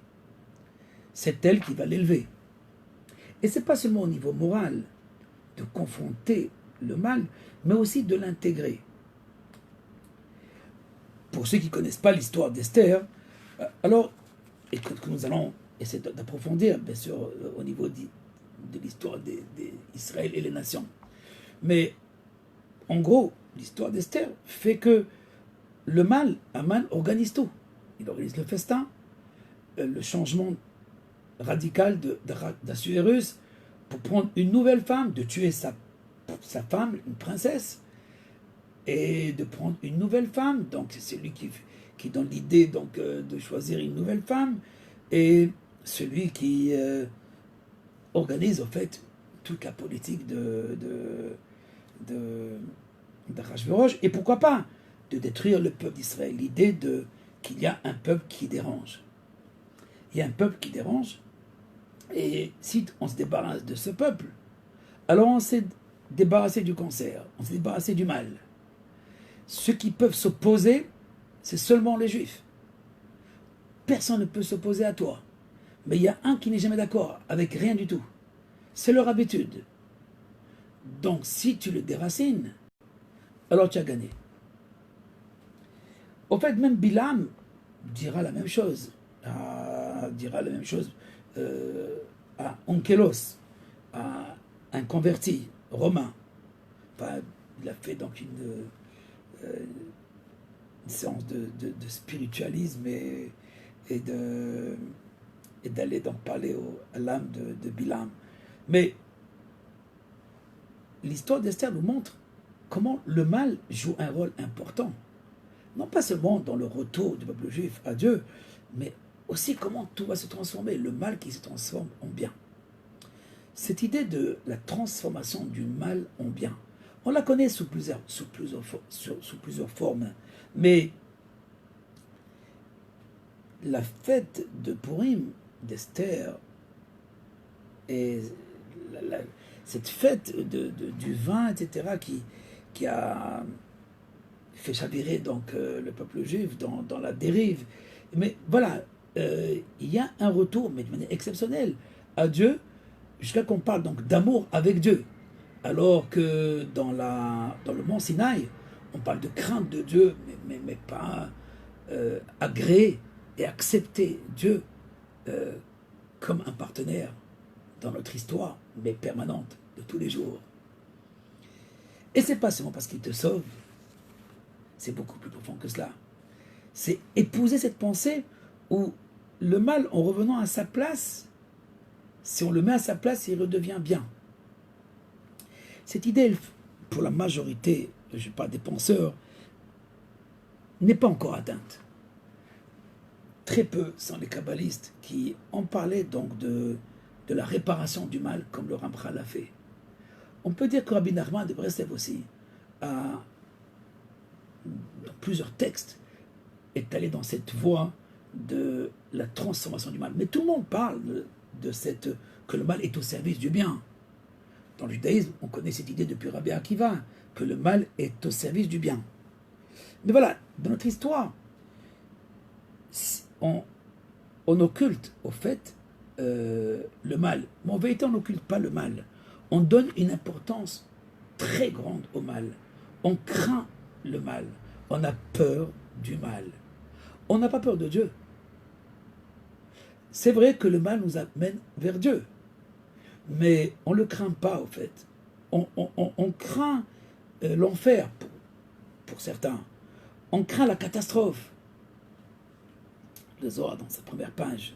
Speaker 1: C'est elle qui va l'élever. Et ce n'est pas seulement au niveau moral de confronter le mal, mais aussi de l'intégrer. Pour ceux qui ne connaissent pas l'histoire d'Esther, alors, et que nous allons essayer d'approfondir, bien sûr, au niveau de l'histoire d'Israël et les nations. Mais, en gros, l'histoire d'Esther fait que le mal, Aman organise tout. Il organise le festin, le changement radical d'Assuérus pour prendre une nouvelle femme, de tuer sa femme, une princesse, et de prendre une nouvelle femme. Donc c'est lui qui donne l'idée donc de choisir une nouvelle femme, et celui qui organise en fait toute la politique d'Achashverosh, et pourquoi pas de détruire le peuple d'Israël. L'idée qu'il y a un peuple qui dérange. Il y a un peuple qui dérange, et si on se débarrasse de ce peuple, alors on s'est débarrassé du cancer, on s'est débarrassé du mal. Ceux qui peuvent s'opposer, c'est seulement les Juifs. Personne ne peut s'opposer à toi. Mais il y a un qui n'est jamais d'accord avec rien du tout. C'est leur habitude. Donc si tu le déracines, alors tu as gagné. Au fait, même Bilam dira la même chose. À Onkelos, à un converti romain. Enfin, il a fait donc une séance de spiritualisme et d'aller donc parler à l'âme de Bilam. Mais l'histoire d'Esther nous montre comment le mal joue un rôle important. Non pas seulement dans le retour du peuple juif à Dieu, mais aussi comment tout va se transformer, le mal qui se transforme en bien. Cette idée de la transformation du mal en bien, on la connaît sous plusieurs formes, mais la fête de Purim, d'Esther, et cette fête du vin, etc., qui a fait chavirer donc le peuple juif dans la dérive. Mais voilà, il y a un retour, mais de manière exceptionnelle, à Dieu, jusqu'à qu'on parle donc d'amour avec Dieu. Alors que dans le mont Sinaï, on parle de crainte de Dieu, mais pas agréer et accepter Dieu comme un partenaire dans notre histoire, mais permanente, de tous les jours. Et c'est pas seulement parce qu'il te sauve, c'est beaucoup plus profond que cela. C'est épouser cette pensée où le mal, en revenant à sa place, si on le met à sa place, il redevient bien. Cette idée, pour la majorité, je parle des penseurs, n'est pas encore atteinte. Très peu sont les kabbalistes qui ont parlé donc de la réparation du mal, comme le Ramchal l'a fait. On peut dire que Rabbi Nachman de Breslev aussi, dans plusieurs textes, est allé dans cette voie de la transformation du mal. Mais tout le monde parle que le mal est au service du bien. Dans le judaïsme, on connaît cette idée depuis Rabbi Akiva, que le mal est au service du bien. Mais voilà, dans notre histoire, on occulte au fait le mal. Mais en vérité, on n'occulte pas le mal. On donne une importance très grande au mal. On craint le mal. On a peur du mal. On n'a pas peur de Dieu. C'est vrai que le mal nous amène vers Dieu. Mais on ne le craint pas, au fait. On craint l'enfer, pour certains. On craint la catastrophe. Le Zohar, dans sa première page,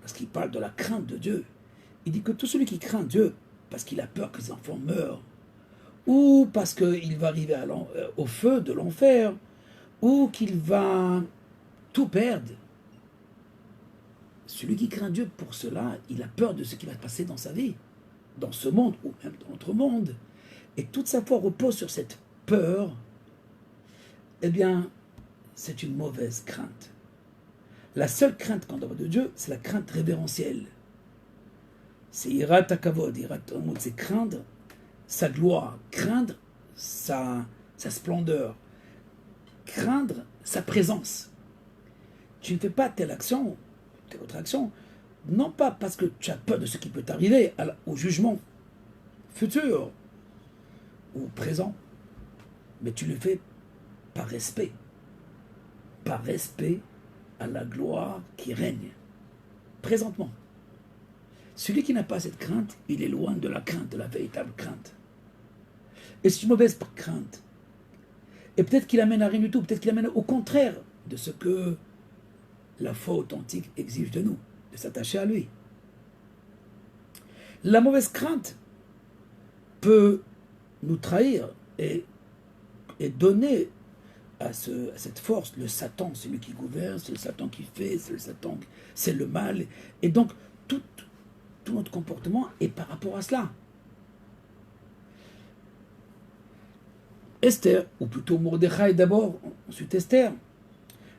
Speaker 1: parce qu'il parle de la crainte de Dieu, il dit que tout celui qui craint Dieu, parce qu'il a peur que ses enfants meurent, ou parce qu'il va arriver au feu de l'enfer, ou qu'il va tout perdre, celui qui craint Dieu pour cela, il a peur de ce qui va se passer dans sa vie, dans ce monde, ou même dans notre monde. Et toute sa foi repose sur cette peur. Eh bien, c'est une mauvaise crainte. La seule crainte qu'on doit avoir de Dieu, c'est la crainte révérentielle. C'est Hirat HaKavod, c'est craindre sa gloire, craindre sa splendeur, craindre sa présence. Tu ne fais pas telle action, telle autre action, non pas parce que tu as peur de ce qui peut t'arriver au jugement futur ou présent, mais tu le fais par respect à la gloire qui règne présentement. Celui qui n'a pas cette crainte, il est loin de la crainte, de la véritable crainte. Et c'est une mauvaise crainte. Et peut-être qu'il amène à rien du tout, peut-être qu'il amène au contraire de ce que la foi authentique exige de nous, de s'attacher à lui. La mauvaise crainte peut nous trahir et donner à cette force, le Satan, c'est lui qui gouverne, c'est le Satan qui fait, c'est le Satan, c'est le mal. Et donc, tout notre comportement est par rapport à cela. Esther, ou plutôt Mordechai d'abord, ensuite Esther,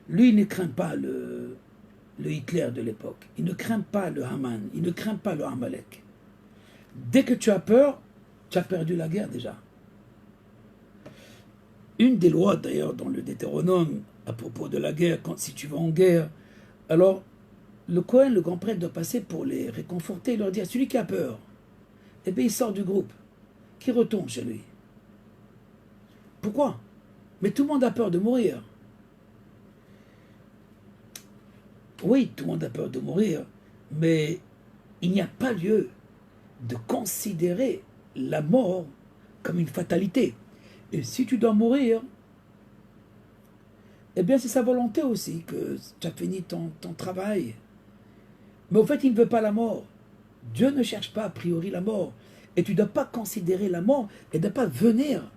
Speaker 1: lui il ne craint pas le Hitler de l'époque, il ne craint pas le Haman, il ne craint pas le Amalek. Dès que tu as peur, tu as perdu la guerre déjà. Une des lois d'ailleurs dans le Deutéronome à propos de la guerre, si tu vas en guerre, alors le Cohen, le grand prêtre, doit passer pour les réconforter et leur dire, celui qui a peur, eh bien il sort du groupe, qui retourne chez lui. Pourquoi? Mais tout le monde a peur de mourir. Oui, tout le monde a peur de mourir, mais il n'y a pas lieu de considérer la mort comme une fatalité. Et si tu dois mourir, eh bien c'est sa volonté aussi que tu as fini ton travail. Mais au fait, il ne veut pas la mort. Dieu ne cherche pas a priori la mort. Et tu ne dois pas considérer la mort et ne pas venir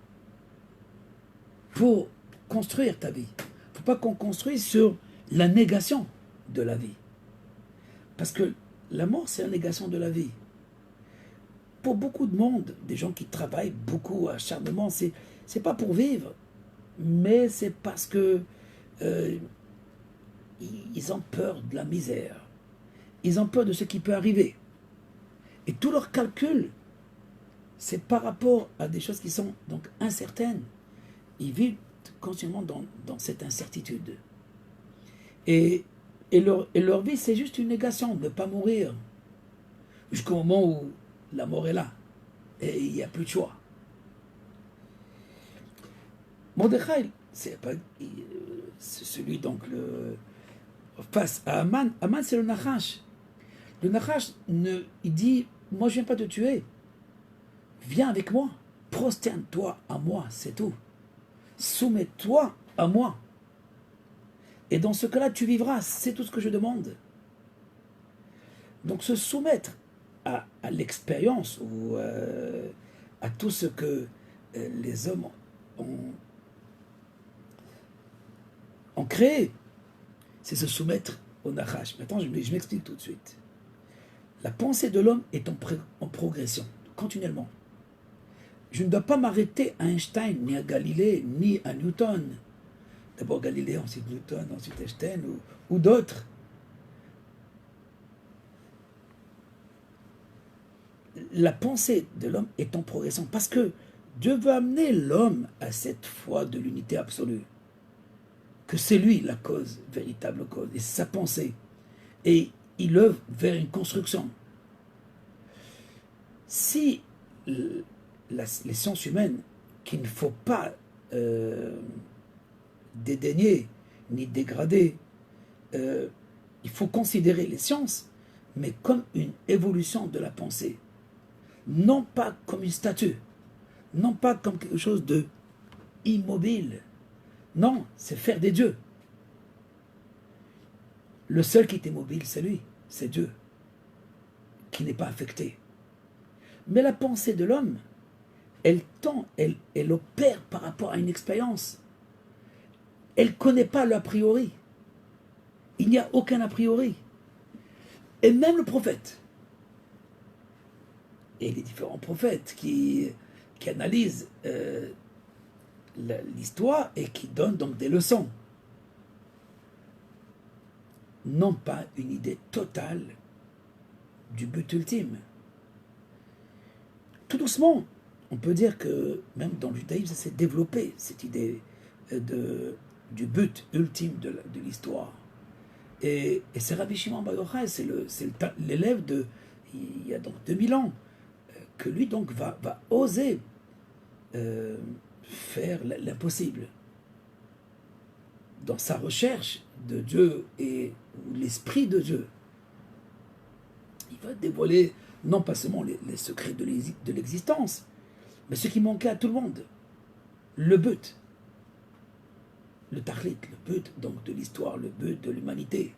Speaker 1: pour construire ta vie. Il ne faut pas qu'on construise sur la négation de la vie. Parce que la mort, c'est la négation de la vie. Pour beaucoup de monde, des gens qui travaillent beaucoup acharnement, c'est pas pour vivre, mais c'est parce que ils ont peur de la misère. Ils ont peur de ce qui peut arriver. Et tout leur calcul, c'est par rapport à des choses qui sont donc incertaines. Ils vivent consciemment dans cette incertitude. Et leur vie, c'est juste une négation, ne pas mourir. Jusqu'au moment où la mort est là. Et il n'y a plus de choix. Mordechai, c'est celui donc face à Aman. Aman, c'est le Nachash. Le Nachash, il dit, moi je ne viens pas te tuer. Viens avec moi. Prosterne-toi à moi, c'est tout. Soumets-toi à moi. Et dans ce cas-là, tu vivras. C'est tout ce que je demande. Donc se soumettre à l'expérience ou à tout ce que les hommes ont créé, c'est se soumettre au Nachash. Maintenant, je m'explique tout de suite. La pensée de l'homme est en progression, continuellement. Je ne dois pas m'arrêter à Einstein, ni à Galilée, ni à Newton. D'abord Galilée, ensuite Newton, ensuite Einstein ou d'autres. La pensée de l'homme est en progression parce que Dieu veut amener l'homme à cette foi de l'unité absolue. Que c'est lui la cause, véritable cause, et sa pensée. Et il œuvre vers une construction. Si les sciences humaines, qu'il ne faut pas dédaigner ni dégrader, il faut considérer les sciences, mais comme une évolution de la pensée. Non pas comme une statue, non pas comme quelque chose de immobile. Non, c'est faire des dieux. Le seul qui est immobile, c'est lui, c'est Dieu, qui n'est pas affecté. Mais la pensée de l'homme, elle opère par rapport à une expérience. Elle ne connaît pas l'a priori. Il n'y a aucun a priori. Et même le prophète, et les différents prophètes qui analysent l'histoire et qui donnent donc des leçons, n'ont pas une idée totale du but ultime. Tout doucement, on peut dire que même dans le judaïsme, ça s'est développé, cette idée de du but ultime de l'histoire. Et c'est Rabbi Shimon Bar Yochai, c'est l'élève il y a donc 2000 ans, que lui donc va oser faire l'impossible. Dans sa recherche de Dieu et l'esprit de Dieu, il va dévoiler non pas seulement les secrets de l'existence, mais ce qui manquait à tout le monde, le but, le tachlit, le but donc de l'histoire, le but de l'humanité.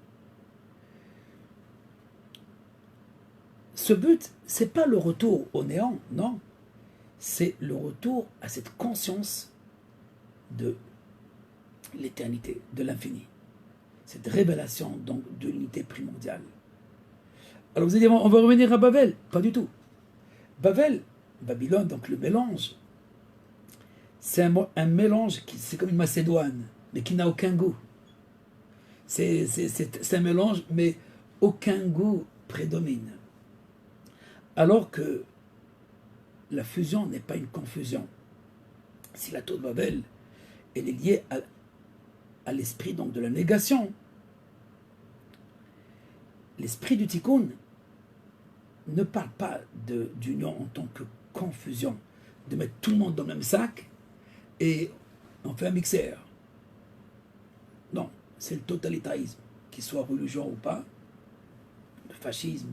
Speaker 1: Ce but, c'est pas le retour au néant, non, c'est le retour à cette conscience de l'éternité, de l'infini, cette révélation donc de l'unité primordiale. Alors vous allez dire, on va revenir à Babel, pas du tout. Babylone, donc le mélange, c'est un mélange c'est comme une Macédoine, mais qui n'a aucun goût. C'est un mélange, mais aucun goût prédomine. Alors que la fusion n'est pas une confusion. Si la tour de Babel, elle est liée à l'esprit donc de la négation, l'esprit du tikkun ne parle pas d'union en tant que confusion, de mettre tout le monde dans le même sac et on fait un mixeur. Non, c'est le totalitarisme, qu'il soit religieux ou pas, le fascisme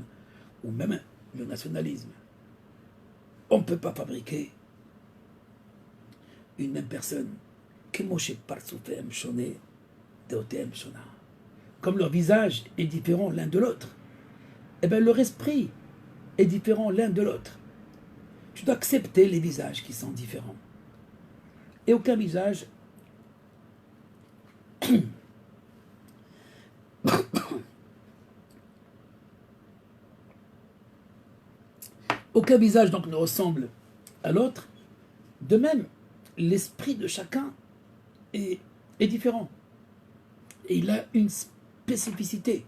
Speaker 1: ou même le nationalisme. On ne peut pas fabriquer une même personne. Comme leur visage est différent l'un de l'autre, et bien leur esprit est différent l'un de l'autre. Tu dois accepter les visages qui sont différents. Et aucun visage aucun visage donc ne ressemble à l'autre. De même, l'esprit de chacun est différent. Et il a une spécificité,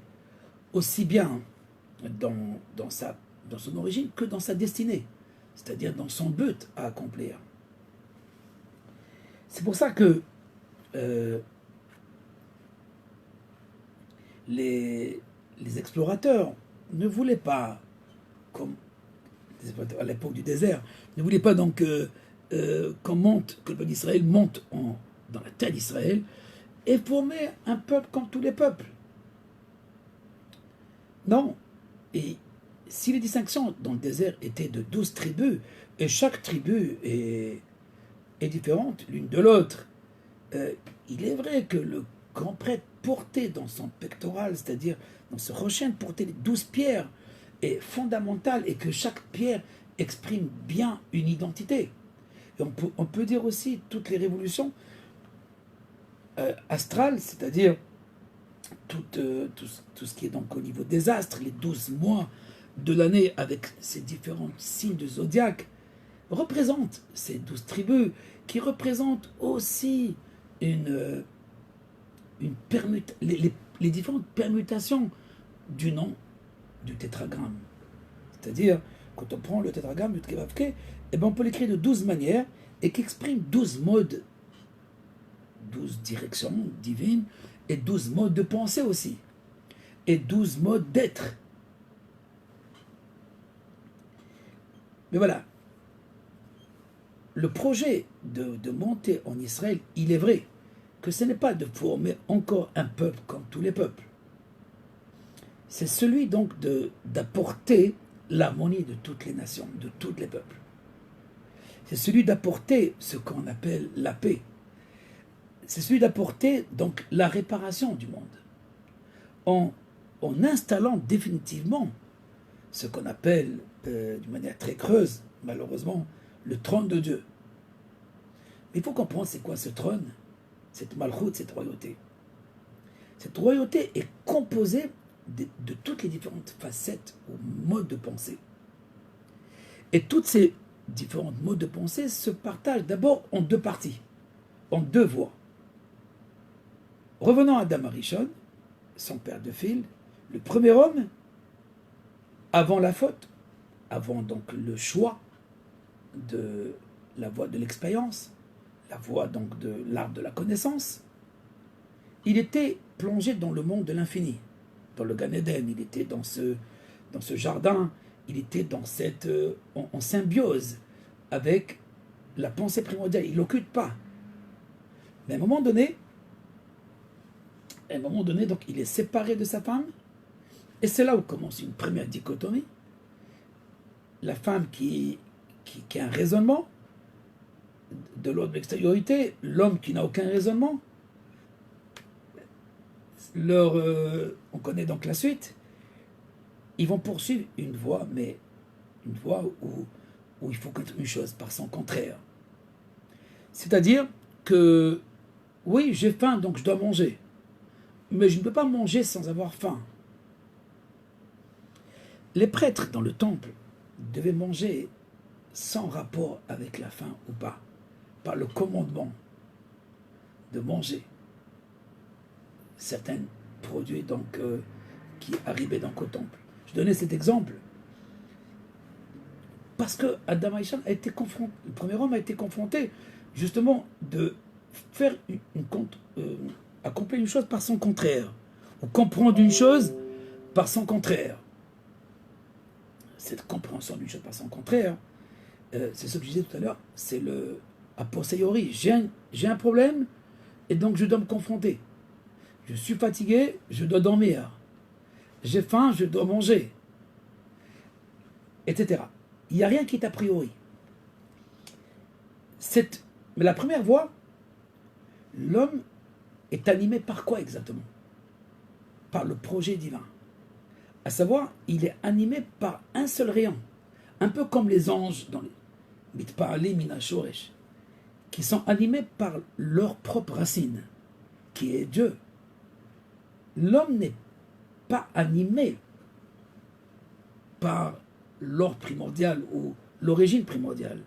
Speaker 1: aussi bien dans son origine que dans sa destinée, c'est-à-dire dans son but à accomplir. C'est pour ça que les explorateurs ne voulaient pas, comme à l'époque du désert, ne voulaient pas donc que le peuple d'Israël monte dans la terre d'Israël et former un peuple comme tous les peuples. Non. Et si les distinctions dans le désert étaient de 12 tribus, et chaque tribu est différente l'une de l'autre, il est vrai que le grand prêtre portait dans son pectoral, c'est-à-dire dans ce rocher, portait les 12 pierres, est fondamental et que chaque pierre exprime bien une identité. Et on peut dire aussi toutes les révolutions astrales, c'est-à-dire tout ce qui est donc au niveau des astres, les 12 mois de l'année avec ces différents signes du zodiaque, représentent ces 12 tribus qui représentent aussi les différentes permutations du nom du tétragramme. C'est-à-dire, quand on prend le tétragramme du Tkevavke, on peut l'écrire de 12 manières et qui exprime 12 modes, 12 directions divines et 12 modes de pensée aussi, et 12 modes d'être. Mais voilà, le projet de monter en Israël, il est vrai que ce n'est pas de former encore un peuple comme tous les peuples. C'est celui donc d'apporter l'harmonie de toutes les nations, de tous les peuples. C'est celui d'apporter ce qu'on appelle la paix. C'est celui d'apporter donc la réparation du monde. En installant définitivement ce qu'on appelle, d'une manière très creuse, malheureusement, le trône de Dieu. Mais il faut comprendre c'est quoi ce trône, cette malchoute, cette royauté. Cette royauté est composée de toutes les différentes facettes ou modes de pensée. Et toutes ces différents modes de pensée se partagent d'abord en deux parties, en deux voies. Revenons à Adam Arishon, son père de fil, le premier homme, avant la faute, avant donc le choix de la voie de l'expérience, la voie donc de l'art de la connaissance, il était plongé dans le monde de l'infini, dans le Gan Eden, il était dans ce jardin, il était dans cette, en symbiose avec la pensée primordiale, il l'occulte pas. Mais à un moment donné, donc, il est séparé de sa femme, et c'est là où commence une première dichotomie. La femme qui a un raisonnement, de l'ordre de l'extériorité, l'homme qui n'a aucun raisonnement. On connaît donc la suite. Ils vont poursuivre une voie, mais une voie où il faut connaître une chose par son contraire. C'est-à-dire que, oui, j'ai faim, donc je dois manger. Mais je ne peux pas manger sans avoir faim. Les prêtres dans le temple devaient manger sans rapport avec la faim ou pas, par le commandement de manger certains produits donc, qui arrivaient donc au temple. Je donnais cet exemple parce que Adam Aïcham a été confronté, le premier homme a été confronté justement de faire accomplir une chose par son contraire, ou comprendre une chose par son contraire. Cette compréhension d'une chose par son contraire, c'est ce que je disais tout à l'heure, c'est le a posteriori. J'ai un problème et donc je dois me confronter. Je suis fatigué, je dois dormir. J'ai faim, je dois manger. Etc. Il n'y a rien qui est a priori. Mais la première voie, l'homme est animé par quoi exactement? Par le projet divin. À savoir, il est animé par un seul rayon. Un peu comme les anges dans les Mitpa'alim Mina Shoresh, qui sont animés par leur propre racine, qui est Dieu. L'homme n'est pas animé par l'ordre primordial ou l'origine primordiale.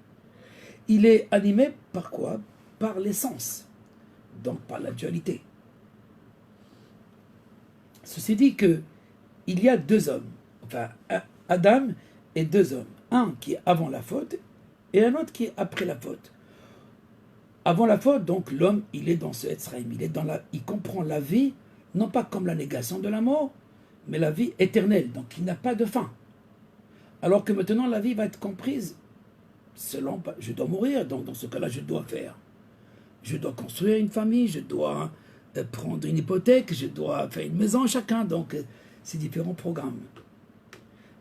Speaker 1: Il est animé par quoi? Par l'essence, donc par la dualité. Ceci dit que il y a deux hommes, enfin Adam et deux hommes, un qui est avant la faute et un autre qui est après la faute. Avant la faute, donc l'homme, il est dans ce Etzraïm, il comprend la vie, non pas comme la négation de la mort, mais la vie éternelle, donc il n'a pas de fin. Alors que maintenant la vie va être comprise selon, je dois mourir, donc dans ce cas-là je dois faire. Je dois construire une famille, je dois prendre une hypothèque, je dois faire une maison chacun, donc c'est différents programmes.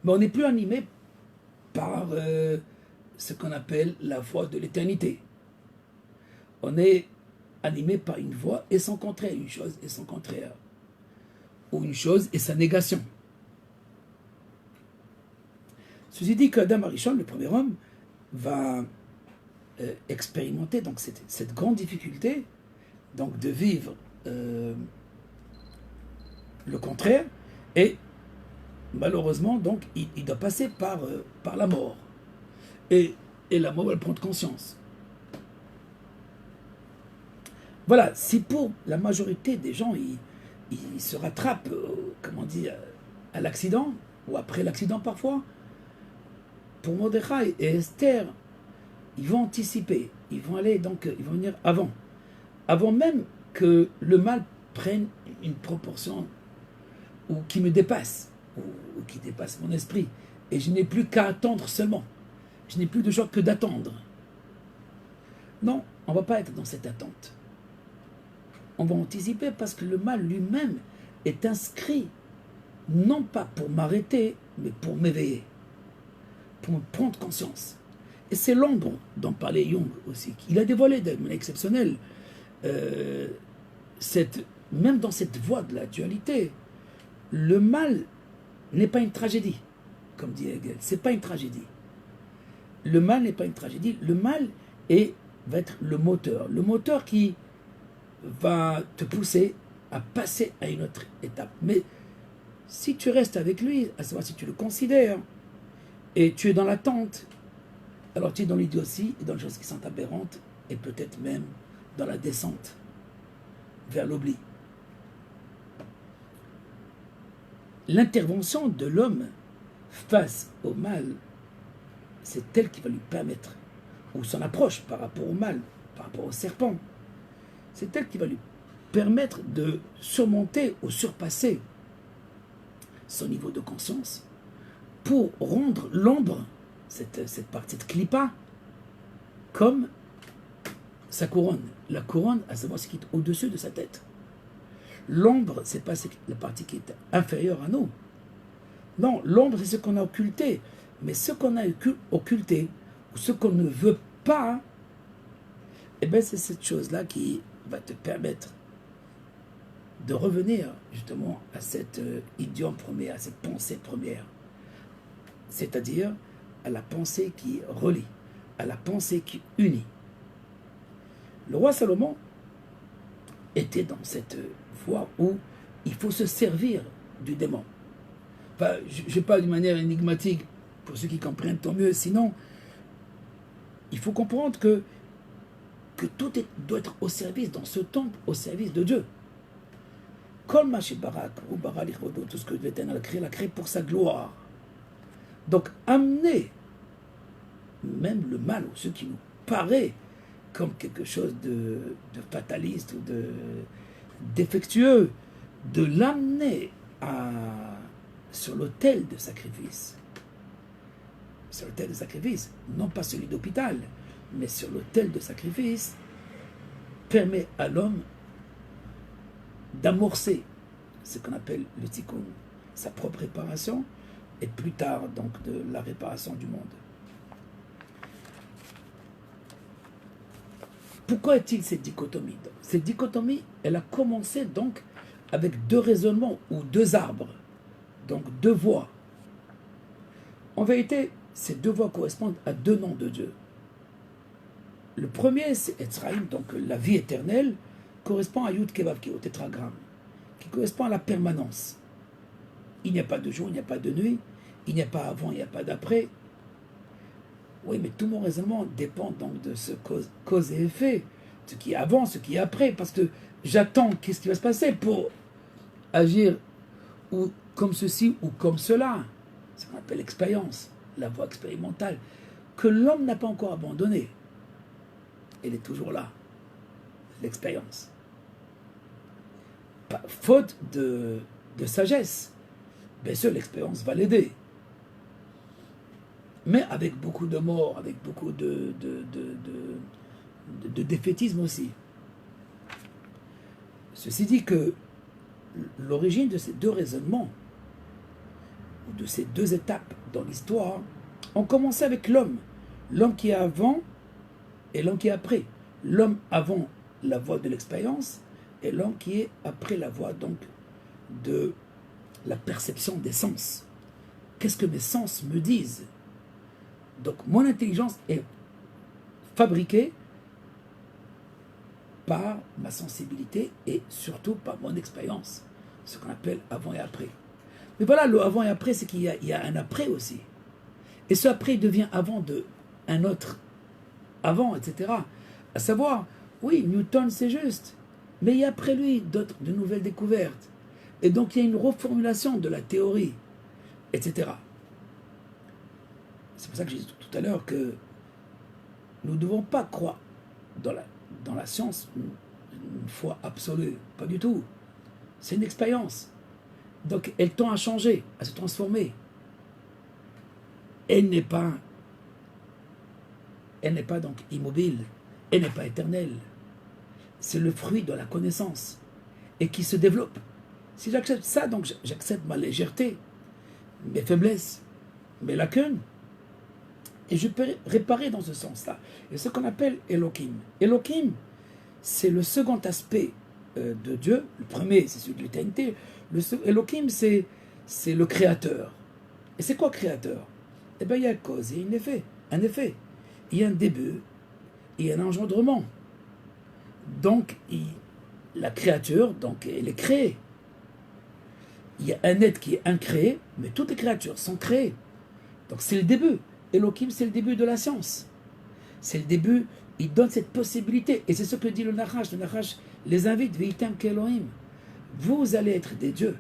Speaker 1: Mais on n'est plus animé par ce qu'on appelle la voie de l'éternité. On est animé par une voie et son contraire, une chose et son contraire, ou une chose et sa négation. Ceci dit qu'Adam Arishon, le premier homme, va expérimenter donc cette grande difficulté donc de vivre le contraire, et malheureusement donc il doit passer par la mort, et la mort va prendre conscience. Voilà, si pour la majorité des gens ils se rattrapent comment dire, à l'accident ou après l'accident parfois, pour Mordechai et Esther, ils vont anticiper, ils vont aller donc, ils vont venir avant même que le mal prenne une proportion ou qui me dépasse, ou qui dépasse mon esprit, et je n'ai plus qu'à attendre seulement. Je n'ai plus de choix que d'attendre. Non, on ne va pas être dans cette attente. On va anticiper parce que le mal lui-même est inscrit, non pas pour m'arrêter, mais pour m'éveiller, pour me prendre conscience. Et c'est l'ombre dont parlait Jung aussi. Il a dévoilé de manière exceptionnelle, même dans cette voie de la dualité, le mal n'est pas une tragédie, comme dit Hegel. C'est pas une tragédie. Le mal n'est pas une tragédie. Le mal va être le moteur qui va te pousser à passer à une autre étape. Mais si tu restes avec lui, à savoir si tu le considères, et tu es dans l'attente, alors tu es dans l'idiotie et dans les choses qui sont aberrantes, et peut-être même dans la descente vers l'oubli. L'intervention de l'homme face au mal, c'est elle qui va lui permettre, ou son approche par rapport au mal, par rapport au serpent, c'est elle qui va lui permettre de surmonter ou surpasser son niveau de conscience pour rendre l'ombre, cette partie de clipa, comme sa couronne. La couronne, à savoir ce qui est au-dessus de sa tête. L'ombre, c'est pas la partie qui est inférieure à nous. Non, l'ombre, c'est ce qu'on a occulté. Mais ce qu'on a occulté, ou ce qu'on ne veut pas, eh bien, c'est cette chose-là qui va te permettre de revenir justement à cet idiome premier, à cette pensée première. C'est-à-dire à la pensée qui relie, à la pensée qui unit. Le roi Salomon était dans cette voie où il faut se servir du démon. Enfin, je parle d'une manière énigmatique pour ceux qui comprennent tant mieux, sinon il faut comprendre que tout doit être au service, dans ce temple, au service de Dieu. Comme tout ce que l'Éternel a créé, l'a créé pour sa gloire. Donc, amener même le mal, ou ce qui nous paraît comme quelque chose de fataliste ou de défectueux, de l'amener sur l'autel de sacrifice. Sur l'autel de sacrifice, non pas celui d'hôpital, mais sur l'autel de sacrifice, permet à l'homme d'amorcer ce qu'on appelle le tikkun, sa propre réparation, et plus tard donc de la réparation du monde. Pourquoi est-il cette dichotomie? Cette dichotomie, elle a commencé donc avec deux raisonnements ou deux arbres, donc deux voies. En vérité, ces deux voies correspondent à deux noms de Dieu. Le premier, c'est Etzraïm, donc la vie éternelle, correspond à Yud Kevav, qui est au tétragramme, qui correspond à la permanence. Il n'y a pas de jour, il n'y a pas de nuit, il n'y a pas avant, il n'y a pas d'après. Oui, mais tout mon raisonnement dépend donc de ce cause et effet, ce qui est avant, ce qui est après, parce que j'attends qu'est-ce qui va se passer pour agir ou comme ceci ou comme cela. C'est ce qu'on appelle l'expérience, la voie expérimentale, que l'homme n'a pas encore abandonnée. Elle est toujours là, l'expérience. Faute de sagesse, bien sûr l'expérience va l'aider. Mais avec beaucoup de morts, avec beaucoup de défaitisme aussi. Ceci dit que l'origine de ces deux raisonnements, ou de ces deux étapes dans l'histoire, ont commencé avec l'homme. L'homme qui est avant et l'homme qui est après. L'homme avant la voie de l'expérience et l'homme qui est après la voie donc de la perception des sens. Qu'est-ce que mes sens me disent? Donc mon intelligence est fabriquée par ma sensibilité et surtout par mon expérience, ce qu'on appelle avant et après. Mais voilà, le avant et après, c'est qu'il y a un après aussi. Et ce après devient avant de un autre avant, etc. À savoir, oui, Newton c'est juste, mais il y a après lui de nouvelles découvertes. Et donc il y a une reformulation de la théorie, etc. C'est pour ça que j'ai dit tout à l'heure que nous ne devons pas croire dans la science une foi absolue. Pas du tout. C'est une expérience. Donc elle tend à changer, à se transformer. Elle n'est pas donc immobile. Elle n'est pas éternelle. C'est le fruit de la connaissance et qui se développe. Si j'accepte ça, donc j'accepte ma légèreté, mes faiblesses, mes lacunes, et je peux réparer dans ce sens-là. Et ce qu'on appelle Elohim. Elohim, c'est le second aspect de Dieu. Le premier, c'est celui de l'éternité. Elohim, c'est le créateur. Et c'est quoi créateur? Eh bien, il y a une cause et un effet. Un effet. Il y a un début, il y a un engendrement. Donc, la créature, donc, elle est créée. Il y a un être qui est incréé, mais toutes les créatures sont créées. Donc, c'est le début. Elohim, c'est le début de la science. C'est le début, il donne cette possibilité. Et c'est ce que dit le Nachash. Le Nachash les invite, Veitem Kelohim. Vous allez être des dieux.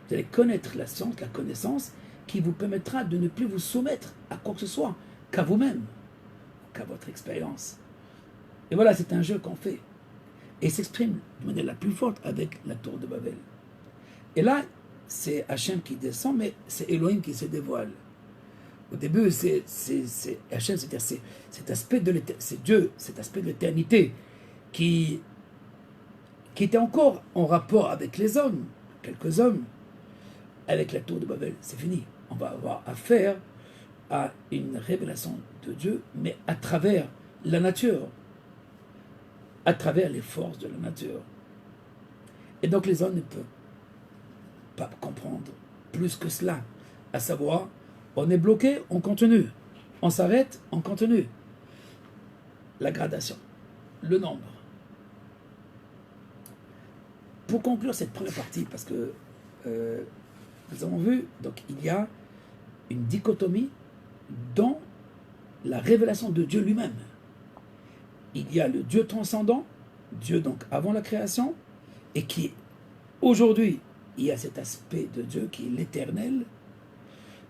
Speaker 1: Vous allez connaître la science, la connaissance, qui vous permettra de ne plus vous soumettre à quoi que ce soit, qu'à vous-même, qu'à votre expérience. Et voilà, c'est un jeu qu'on fait. et s'exprime de manière la plus forte avec la tour de Babel. Et là, c'est Hachem qui descend, mais c'est Elohim qui se dévoile. Au début, c'est Hachem, c'est-à-dire cet aspect de l'éternité, c'est Dieu, cet aspect de l'éternité qui était encore en rapport avec les hommes, quelques hommes, avec la tour de Babel. C'est fini. On va avoir affaire à une révélation de Dieu, mais à travers la nature, à travers les forces de la nature. Et donc les hommes ne peuvent pas comprendre plus que cela, à savoir, on est bloqué, on continue, on s'arrête, on continue. La gradation, le nombre. Pour conclure cette première partie, parce que nous avons vu, donc il y a une dichotomie dans la révélation de Dieu lui-même. Il y a le Dieu transcendant, Dieu donc avant la création, et qui aujourd'hui, il y a cet aspect de Dieu qui est l'éternel,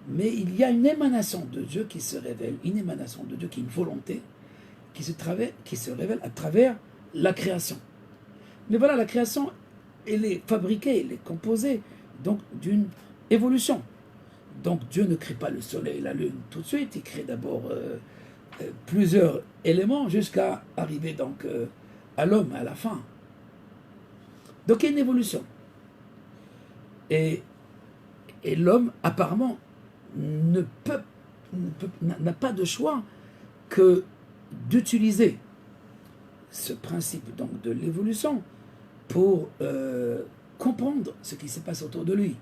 Speaker 1: mais il y a une émanation de Dieu qui se révèle, une émanation de Dieu qui est une volonté, qui se révèle à travers la création. Mais voilà, la création, elle est fabriquée, elle est composée donc d'une évolution. Donc Dieu ne crée pas le soleil et la lune tout de suite, il crée d'abord plusieurs éléments jusqu'à arriver donc à l'homme à la fin. Donc il y a une évolution. Et l'homme apparemment n'a pas de choix que d'utiliser ce principe donc de l'évolution pour comprendre ce qui se passe autour de lui.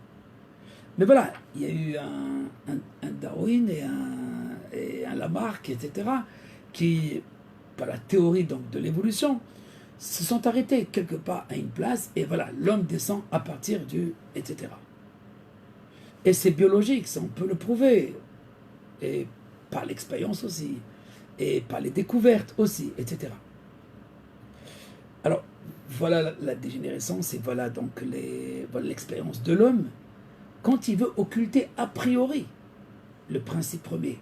Speaker 1: Mais voilà, il y a eu un Darwin et un Lamarck, etc., qui, par la théorie donc de l'évolution, se sont arrêtés quelque part à une place, et voilà, l'homme descend à partir du, etc. Et c'est biologique, ça on peut le prouver, et par l'expérience aussi, et par les découvertes aussi, etc. Alors, voilà la dégénérescence, et voilà donc l'expérience de l'homme, quand il veut occulter a priori le principe premier.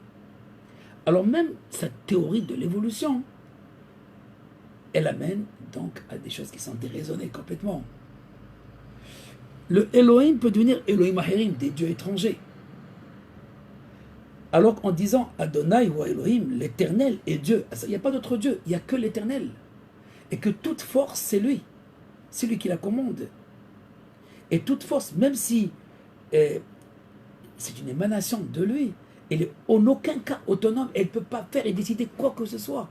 Speaker 1: Alors même sa théorie de l'évolution, elle amène donc à des choses qui sont déraisonnées complètement. Le Elohim peut devenir Elohim Aherim, des dieux étrangers. Alors qu'en disant Adonai ou Elohim, l'éternel est Dieu, il n'y a pas d'autre Dieu, il n'y a que l'éternel. Et que toute force, c'est lui. C'est lui qui la commande. Et toute force, même si c'est une émanation de lui, elle n'est en aucun cas autonome, elle ne peut pas faire et décider quoi que ce soit.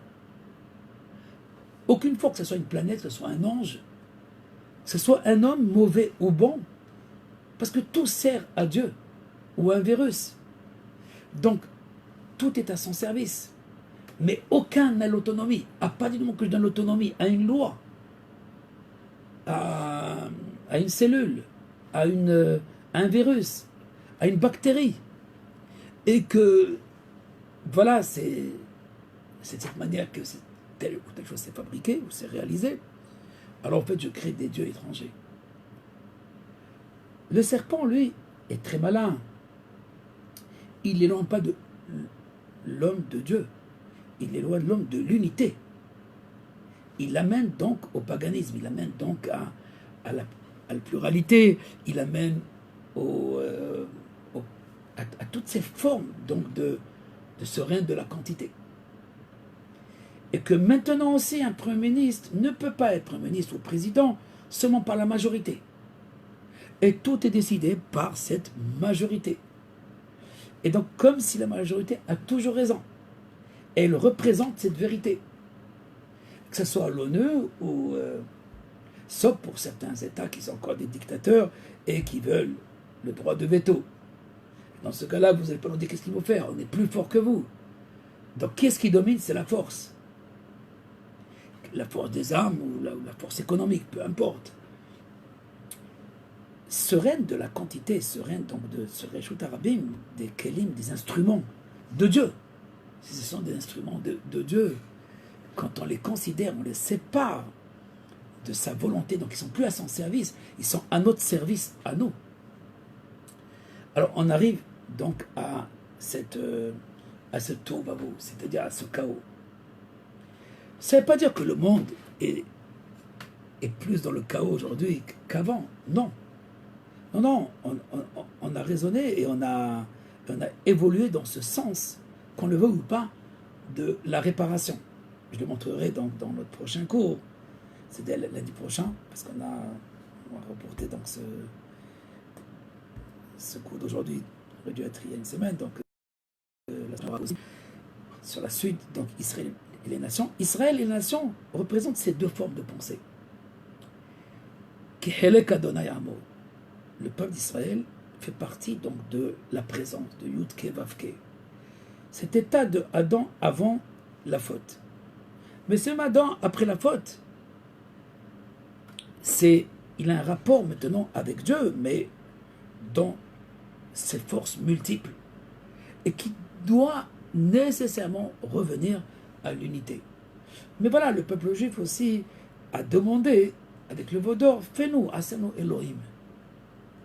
Speaker 1: Aucune fois que ce soit une planète, que ce soit un ange, que ce soit un homme mauvais ou bon, parce que tout sert à Dieu, ou à un virus. Donc, tout est à son service. Mais aucun n'a l'autonomie. À partir du moment que je donne l'autonomie à une loi, à une cellule, à un virus, à une bactérie, et que, voilà, c'est de cette manière que telle ou telle chose s'est fabriquée ou s'est réalisée, alors en fait je crée des dieux étrangers. Le serpent, lui, est très malin. Il n'éloigne pas de l'homme de Dieu, il éloigne l'homme de l'unité. Il l'amène donc au paganisme, il l'amène donc à la pluralité, il amène à toutes ces formes donc de ce règne de la quantité. Et que maintenant aussi un Premier ministre ne peut pas être Premier ministre ou président seulement par la majorité. Et tout est décidé par cette majorité. Et donc comme si la majorité a toujours raison, elle représente cette vérité. Que ce soit à l'ONU ou sauf pour certains États qui sont encore des dictateurs et qui veulent le droit de veto. Dans ce cas-là, vous n'allez pas nous dire qu'est-ce qu'il faut faire, on est plus fort que vous. Donc qu'est-ce qui domine? C'est la force. La force des armes ou la force économique, peu importe. Ce règne de la quantité, ce règne donc de ce Reshut Harabim, des Kelim, des instruments de Dieu. Si ce sont des instruments de Dieu, quand on les considère, on les sépare de sa volonté, donc ils ne sont plus à son service, ils sont à notre service, à nous. Alors on arrive donc à ce tohu-vabohu, c'est-à-dire à ce chaos. Ça ne veut pas dire que le monde est est plus dans le chaos aujourd'hui qu'avant. Non. Non, non, on a raisonné et on a évolué dans ce sens, qu'on le veuille ou pas, de la réparation. Je le montrerai dans notre prochain cours. C'est dès lundi prochain, parce on va reporter donc ce cours d'aujourd'hui. Aurait dû être il y a une semaine, donc la semaine aussi. Sur la suite, donc Israël et les nations. Israël et les nations représentent ces deux formes de pensée. Kehelek Adonai Amo. Le peuple d'Israël fait partie donc de la présence de Yudke Vavke. Cet état de Adam avant la faute. Mais ce Adam après la faute, il a un rapport maintenant avec Dieu, mais dans ses forces multiples, et qui doit nécessairement revenir à l'unité. Mais voilà, le peuple juif aussi a demandé, avec le veau d'or, fais-nous, Asenu Elohim.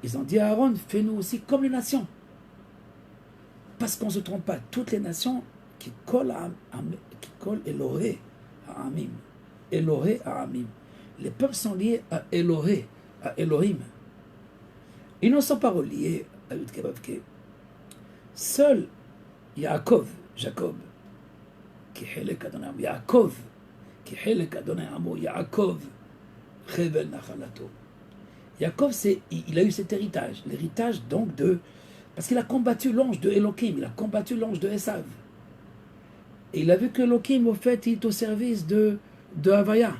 Speaker 1: Ils ont dit à Aaron, fais-nous aussi comme les nations. Parce qu'on ne se trompe pas, toutes les nations qui collent Elohé à Amim. Elohé à Amim. Les peuples sont liés à Elohé, à Elohim. Ils ne sont pas reliés à Yudkevavke. Seul Yaakov, Jacob, qui Helek Adonai Amo, Yaakov, qui Helek Adonai Amo, Yaakov, Chevel Nachalato. Yaakov, il a eu cet héritage, l'héritage donc parce qu'il a combattu l'ange de Elohim, il a combattu l'ange de Esav. Et il a vu que Elohim, au fait, il est au service de Havaya,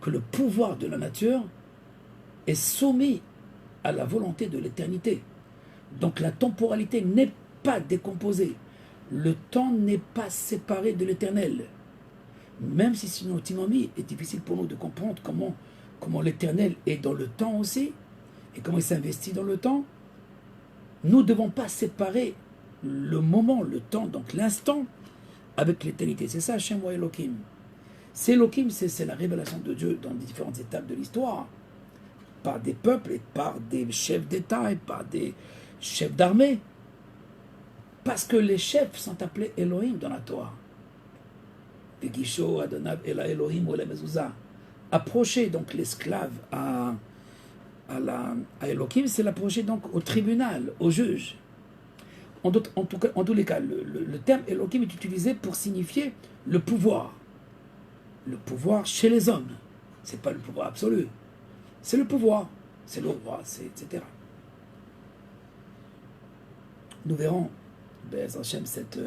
Speaker 1: que le pouvoir de la nature est soumis à la volonté de l'éternité. Donc la temporalité n'est pas décomposée. Le temps n'est pas séparé de l'éternel. Même si c'est une autonomie, est difficile pour nous de comprendre comment l'éternel est dans le temps aussi, et comment il s'investit dans le temps, nous ne devons pas séparer le moment, le temps, donc l'instant, avec l'éternité. C'est ça, Hashem wa Elohim. C'est Elohim, c'est la révélation de Dieu dans différentes étapes de l'histoire, par des peuples et par des chefs d'État et par des chefs d'armée. Parce que les chefs sont appelés Elohim dans la Torah. Begisho Adonav Ela Elohim ou la Mezouza. Approcher donc l'esclave à Elohim, c'est l'approcher donc au tribunal, au juge. En tous les cas, le terme Elohim est utilisé pour signifier le pouvoir. Le pouvoir chez les hommes. Ce n'est pas le pouvoir absolu. C'est le pouvoir. C'est le roi, etc. Nous verrons, Hachem, cette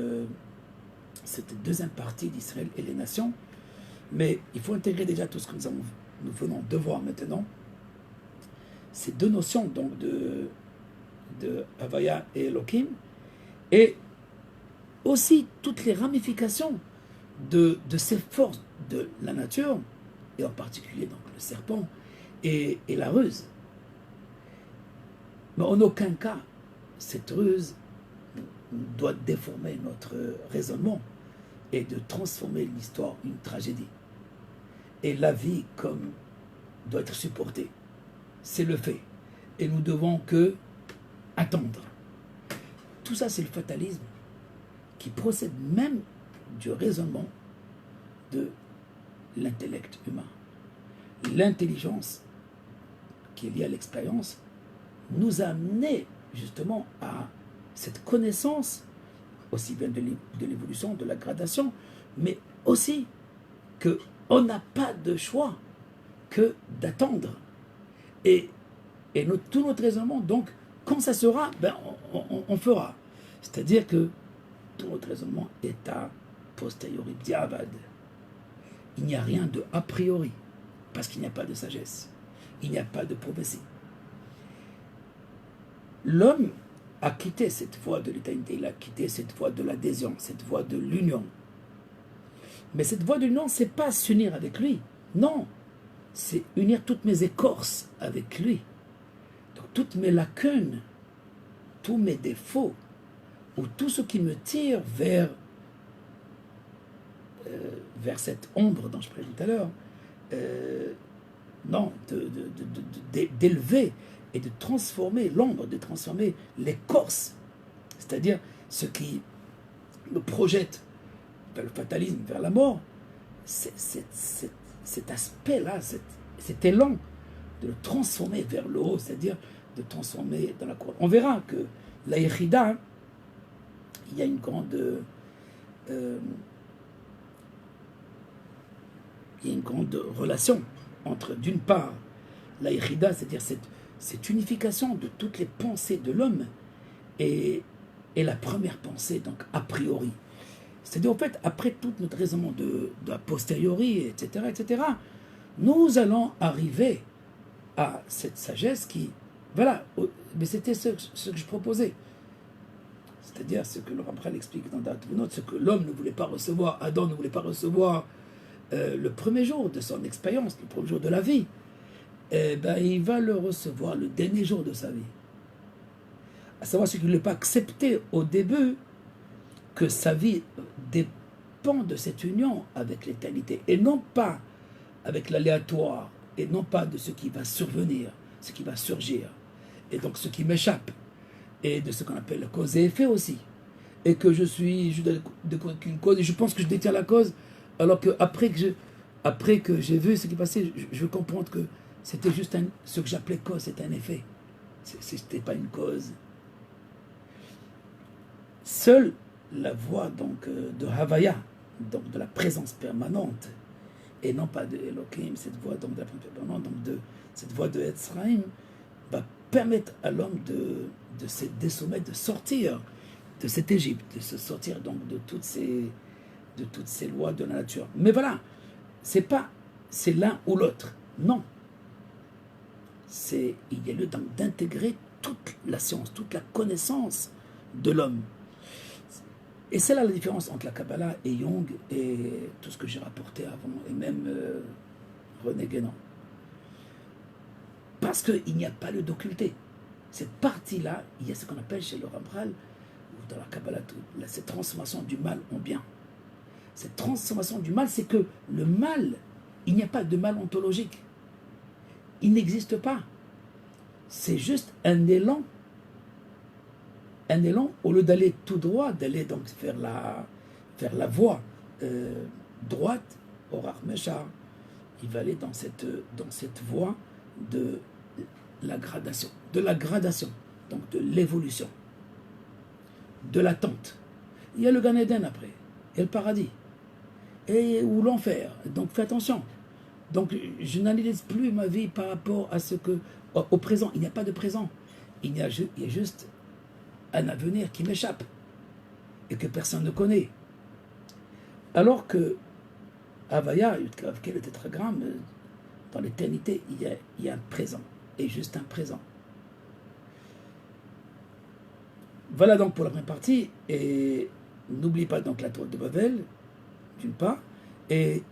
Speaker 1: deuxième partie d'Israël et les nations. Mais il faut intégrer déjà tout ce que nous venons de voir maintenant. Ces deux notions donc de Havaya et Elohim, et aussi toutes les ramifications de ces forces de la nature, et en particulier donc le serpent et la ruse. Mais en aucun cas, cette ruse doit déformer notre raisonnement et de transformer l'histoire en une tragédie. Et la vie comme doit être supportée. C'est le fait. Et nous devons que attendre. Tout ça, c'est le fatalisme qui procède même du raisonnement de l'intellect humain. L'intelligence qui est liée à l'expérience nous a amené justement à cette connaissance aussi bien de l'évolution, de la gradation, mais aussi qu'on n'a pas de choix que d'attendre. Et tout notre raisonnement, donc, quand ça sera, on fera. C'est-à-dire que tout notre raisonnement est a posteriori, diavad. Il n'y a rien de a priori, parce qu'il n'y a pas de sagesse. Il n'y a pas de prophétie. L'homme a quitté cette voie de l'éternité, il a quitté cette voie de l'adhésion, cette voie de l'union. Mais cette voie de l'union, ce n'est pas s'unir avec lui. Non, c'est unir toutes mes écorces avec lui. Donc toutes mes lacunes, tous mes défauts, ou tout ce qui me tire vers cette ombre dont je parlais tout à l'heure, d'élever et de transformer l'ombre, de transformer l'écorce, c'est-à-dire ce qui me projette vers le fatalisme, vers la mort, cet aspect-là, cet élan de le transformer vers le haut, c'est-à-dire de transformer dans la couronne. On verra que la Yechida, il y a une grande relation entre, d'une part, la Yechida, c'est-à-dire cette unification de toutes les pensées de l'homme et la première pensée, donc a priori. C'est-à-dire, en fait, après tout notre raisonnement de a posteriori, etc., nous allons arriver à cette sagesse qui, voilà, mais c'était ce que je proposais. C'est-à-dire ce que le Ramchal explique dans Da'at, ce que l'homme ne voulait pas recevoir, Adam ne voulait pas recevoir le premier jour de son expérience, le premier jour de la vie, il va le recevoir le dernier jour de sa vie. À savoir ce qu'il ne voulait pas accepter au début, que sa vie dépend de cette union avec l'éternité, et non pas avec l'aléatoire, et non pas de ce qui va survenir, ce qui va surgir, et donc ce qui m'échappe, et de ce qu'on appelle la cause et effet aussi, et que je une cause, et je pense que je détiens la cause, alors que après que j'ai vu ce qui passait, je veux comprendre que c'était juste ce que j'appelais cause, c'était un effet, c'était pas une cause. Seule la voie donc de Havaya, donc de la présence permanente, et non pas de Elohim, cette voie donc de la présence permanente, donc de cette voie de Etzraïm, va permettre à l'homme de se désommettre, de sortir de cette Égypte, de se sortir donc de toutes ces lois de la nature. Mais voilà, c'est l'un ou l'autre, non. Il y a lieu d'intégrer toute la science, toute la connaissance de l'homme. Et c'est là la différence entre la Kabbalah et Jung et tout ce que j'ai rapporté avant, et même René Guénon. Parce qu'il n'y a pas lieu d'occulter. Cette partie-là, il y a ce qu'on appelle chez le Ramchal, ou dans la Kabbalah, cette transformation du mal en bien. Cette transformation du mal, c'est que le mal, il n'y a pas de mal ontologique. Il n'existe pas. C'est juste un élan, au lieu d'aller tout droit, d'aller donc vers la voie droite, Orar Meshar, il va aller dans cette voie de la gradation, donc de l'évolution, de l'attente. Il y a le Gan Eden après, et le paradis, ou l'enfer, donc fais attention. Donc je n'analyse plus ma vie par rapport à au présent. Il n'y a pas de présent, il y a juste un avenir qui m'échappe et que personne ne connaît. Alors que Havaya, quel est le tétragramme, dans l'éternité, il y a un présent, et juste un présent. Voilà donc pour la première partie, et n'oublie pas donc la tour de Babel, d'une part, et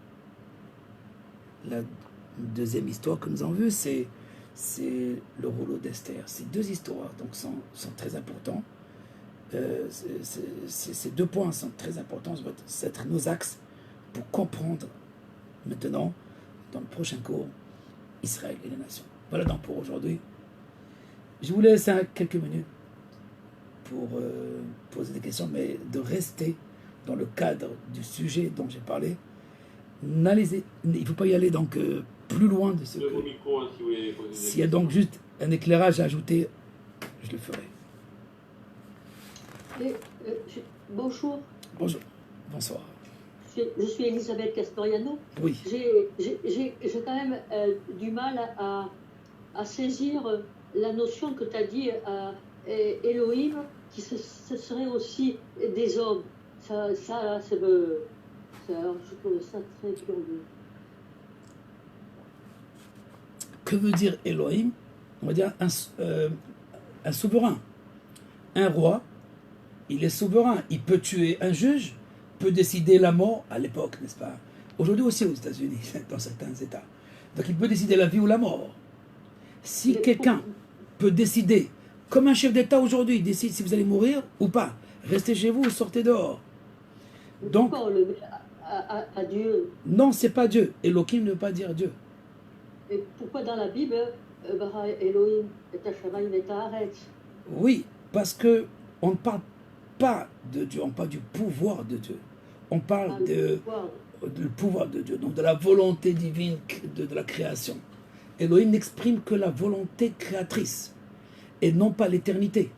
Speaker 1: la deuxième histoire que nous avons vue, c'est le rouleau d'Esther. Ces deux histoires donc, sont très importants. Ces deux points sont très importants, ça va être nos axes pour comprendre maintenant, dans le prochain cours, Israël et les nations. Voilà donc pour aujourd'hui. Je vous laisse quelques minutes pour poser des questions, mais de rester dans le cadre du sujet dont j'ai parlé. Il ne faut pas y aller donc plus loin de ce que... S'il y a donc juste un éclairage à ajouter, je le ferai.
Speaker 2: Bonjour.
Speaker 1: Bonjour. Bonsoir.
Speaker 2: Je suis Elisabeth Castoriano.
Speaker 1: Oui.
Speaker 2: J'ai quand même du mal à saisir la notion que tu as dit Elohim, qui ce serait aussi des hommes. Ça je trouve ça très curieux.
Speaker 1: Que veut dire Elohim? On va dire un souverain. Un roi, il est souverain. Il peut tuer un juge, peut décider la mort à l'époque, n'est-ce pas? Aujourd'hui aussi aux États-Unis, dans certains États. Donc il peut décider la vie ou la mort. Si quelqu'un peut décider, comme un chef d'État aujourd'hui, il décide si vous allez mourir ou pas, restez chez vous ou sortez dehors. Donc,
Speaker 2: à Dieu.
Speaker 1: Non, c'est pas Dieu. Elohim ne veut pas dire Dieu.
Speaker 2: Et pourquoi dans la Bible, Elohim est Hashamayim et Haaretz? Oui,
Speaker 1: parce que on ne parle pas de Dieu, on parle du pouvoir de Dieu. On parle du pouvoir de Dieu, donc de la volonté divine de la création. Elohim n'exprime que la volonté créatrice et non pas l'éternité.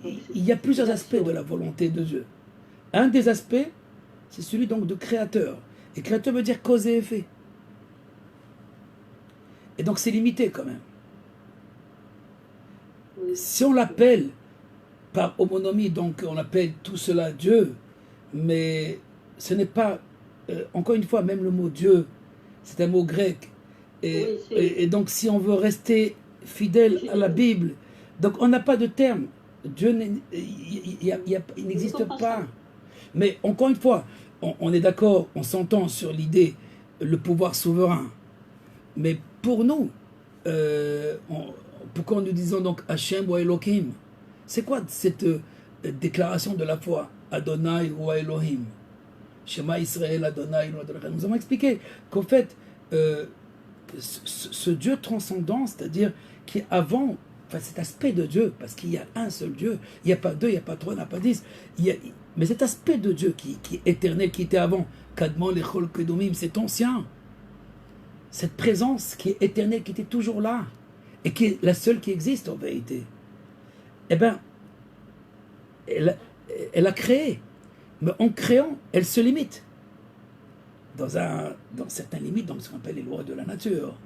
Speaker 1: Il y a plusieurs aspects de la volonté de Dieu. Un des aspects, c'est celui donc de créateur. Et créateur veut dire cause et effet. Et donc c'est limité quand même. Si on l'appelle par homonymie, donc on appelle tout cela Dieu, mais ce n'est pas, encore une fois, même le mot Dieu, c'est un mot grec. Et donc si on veut rester fidèle à la Bible, donc on n'a pas de terme. Dieu, il n'existe pas. Mais encore une fois, on est d'accord, on s'entend sur l'idée, le pouvoir souverain. Mais pour nous, pourquoi nous disons donc Hachem ou Elohim? C'est quoi cette déclaration de la foi? Adonai ou Elohim? Shema Israël, Adonai ou Adonai. Nous avons expliqué qu'en fait, ce Dieu transcendant, c'est-à-dire qui est avant, enfin cet aspect de Dieu, parce qu'il y a un seul Dieu, il n'y a pas deux, il n'y a pas trois, il n'y en a pas 10, mais cet aspect de Dieu qui est éternel, qui était avant, Kadmon, Lechol, Kedomim, c'est ancien. Cette présence qui est éternelle, qui était toujours là, et qui est la seule qui existe en vérité, eh bien, elle a créé, mais en créant, elle se limite. Dans certaines limites, dans ce qu'on appelle les lois de la nature.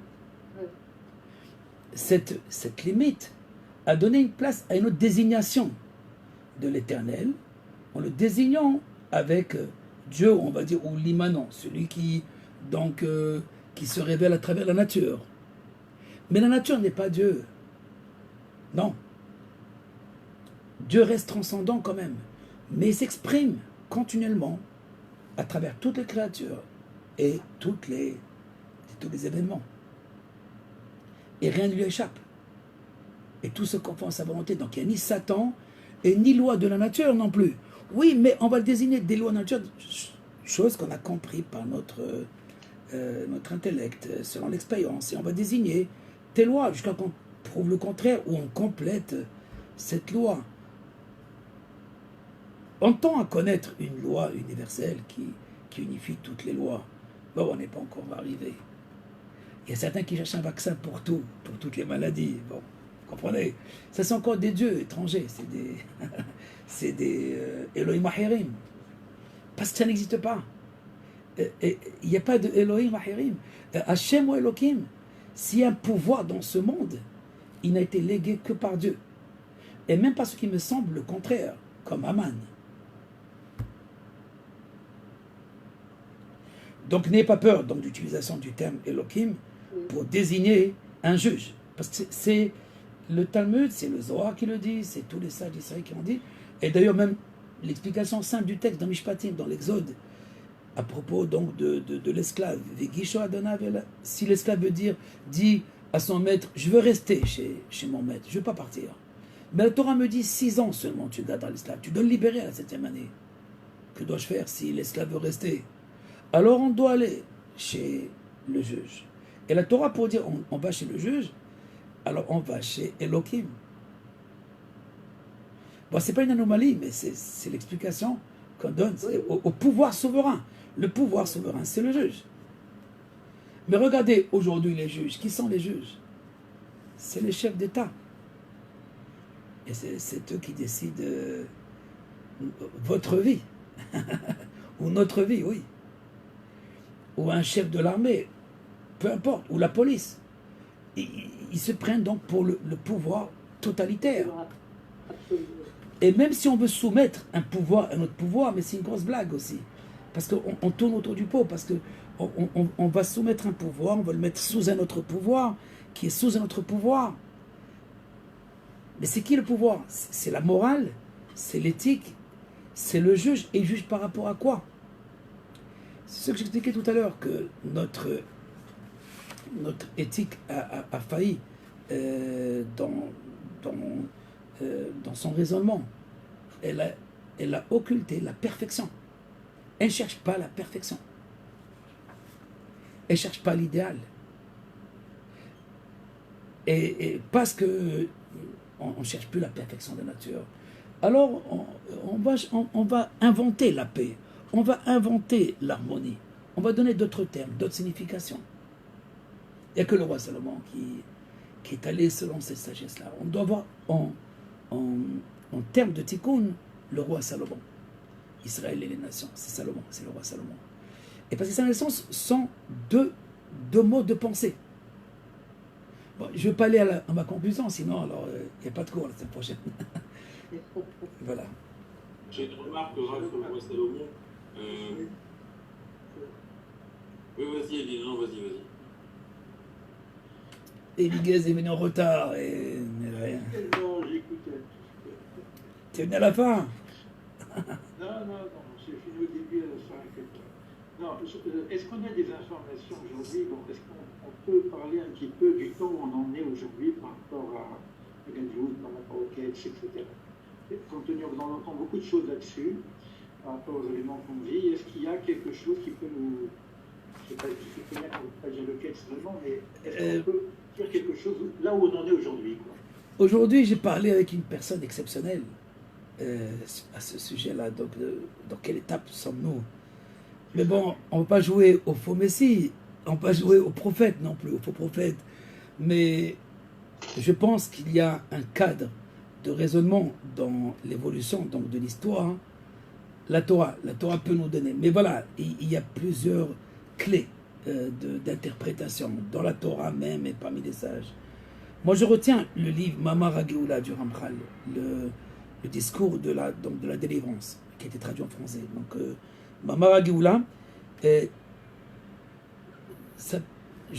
Speaker 1: Cette limite a donné une place à une autre désignation de l'éternel, en le désignant avec Dieu, on va dire, ou l'immanent, celui qui, donc, qui se révèle à travers la nature. Mais la nature n'est pas Dieu. Non. Dieu reste transcendant quand même, mais il s'exprime continuellement à travers toutes les créatures et tous les événements. Et rien ne lui échappe. Et tout se conforme à sa volonté. Donc il n'y a ni Satan et ni loi de la nature non plus. Oui, mais on va désigner des lois de la nature, chose qu'on a compris par notre intellect, selon l'expérience. Et on va désigner tes lois jusqu'à qu'on prouve le contraire ou on complète cette loi. On tend à connaître une loi universelle qui unifie toutes les lois. Bon, on n'est pas encore arrivé. Il y a certains qui cherchent un vaccin pour tout, pour toutes les maladies. Bon, vous comprenez? Ça, c'est encore des dieux étrangers. C'est des Elohim Ahirim. Parce que ça n'existe pas. Il n'y a pas de Elohim Ahirim. Hachem ou Elohim, s'il y a un pouvoir dans ce monde, il n'a été légué que par Dieu. Et même par ce qui me semble le contraire, comme Aman. Donc n'ayez pas peur d'utilisation du terme Elohim pour désigner un juge. Parce que c'est le Talmud, c'est le Zohar qui le dit, c'est tous les sages d'Israël qui l'ont dit. Et d'ailleurs même l'explication simple du texte dans Mishpatim, dans l'Exode, à propos donc de l'esclave. Si l'esclave dit à son maître, je veux rester chez mon maître, je ne veux pas partir. Mais la Torah me dit 6 ans seulement tu garderas l'esclave. Tu dois le libérer à la 7e année. Que dois-je faire si l'esclave veut rester? Alors on doit aller chez le juge. Et la Torah pour dire on va chez le juge, alors on va chez Elohim. Bon, c'est pas une anomalie, mais c'est l'explication qu'on donne au pouvoir souverain. Le pouvoir souverain, c'est le juge. Mais regardez aujourd'hui les juges. Qui sont les juges? C'est les chefs d'État. Et c'est eux qui décident votre vie. Ou notre vie, oui. Ou un chef de l'armée, peu importe, ou la police. Ils se prennent donc pour le pouvoir totalitaire. Et même si on veut soumettre un pouvoir à un autre pouvoir, mais c'est une grosse blague aussi. Parce qu'on tourne autour du pot, parce qu'on va soumettre un pouvoir, on va le mettre sous un autre pouvoir, qui est sous un autre pouvoir. Mais c'est qui le pouvoir? C'est la morale, c'est l'éthique, c'est le juge. Et il juge par rapport à quoi? C'est ce que j'expliquais tout à l'heure, que notre éthique a failli dans son raisonnement. Elle a occulté la perfection. Elle ne cherche pas la perfection. Elle ne cherche pas l'idéal. Et parce que on ne cherche plus la perfection de la nature, alors on va inventer la paix. On va inventer l'harmonie. On va donner d'autres termes, d'autres significations. n'y a que le roi Salomon qui est allé selon cette sagesse-là. On doit voir en termes de tikkun, le roi Salomon. Israël et les nations, c'est Salomon, c'est le roi Salomon. Et parce que ces sens sont deux modes de pensée. Bon, je ne vais pas aller à ma conclusion, sinon alors il n'y a pas de cours la semaine prochaine. Voilà.
Speaker 3: J'ai une remarque grave sur le roi Salomon. Oui, vas-y, Elie, non, vas-y.
Speaker 1: Elie est venu en retard et rien.
Speaker 4: Non, j'écoutais.
Speaker 1: Tu es venu à la fin.
Speaker 4: Non, j'ai fini au début et à la fin. Non, est-ce qu'on a des informations aujourd'hui? Bon, est-ce qu'on peut parler un petit peu du temps où on en est aujourd'hui par rapport à Gadjoud, par rapport au Ketch, etc. Compte tenu qu'on entend beaucoup de choses là-dessus, par rapport aux éléments qu'on vit, est-ce qu'il y a quelque chose qui peut nous... Je ne sais pas si c'est bien qu'on ne peut pas dire le Ketch seulement, mais est-ce qu'on peut dire quelque chose là où on en est aujourd'hui, quoi?
Speaker 1: Aujourd'hui, j'ai parlé avec une personne exceptionnelle à ce sujet-là. Donc, dans quelle étape sommes-nous? Mais bon, on ne va pas jouer au faux messie, on ne va pas jouer au prophète non plus, au faux prophète. Mais je pense qu'il y a un cadre de raisonnement dans l'évolution donc de l'histoire. La Torah peut nous donner. Mais voilà, il y a plusieurs clés d'interprétation dans la Torah même et parmi les sages. Moi, je retiens le livre Mamar HaGeoula du Ramchal, le discours de la délivrance, qui a été traduit en français. Donc, Mamar HaGeoula, je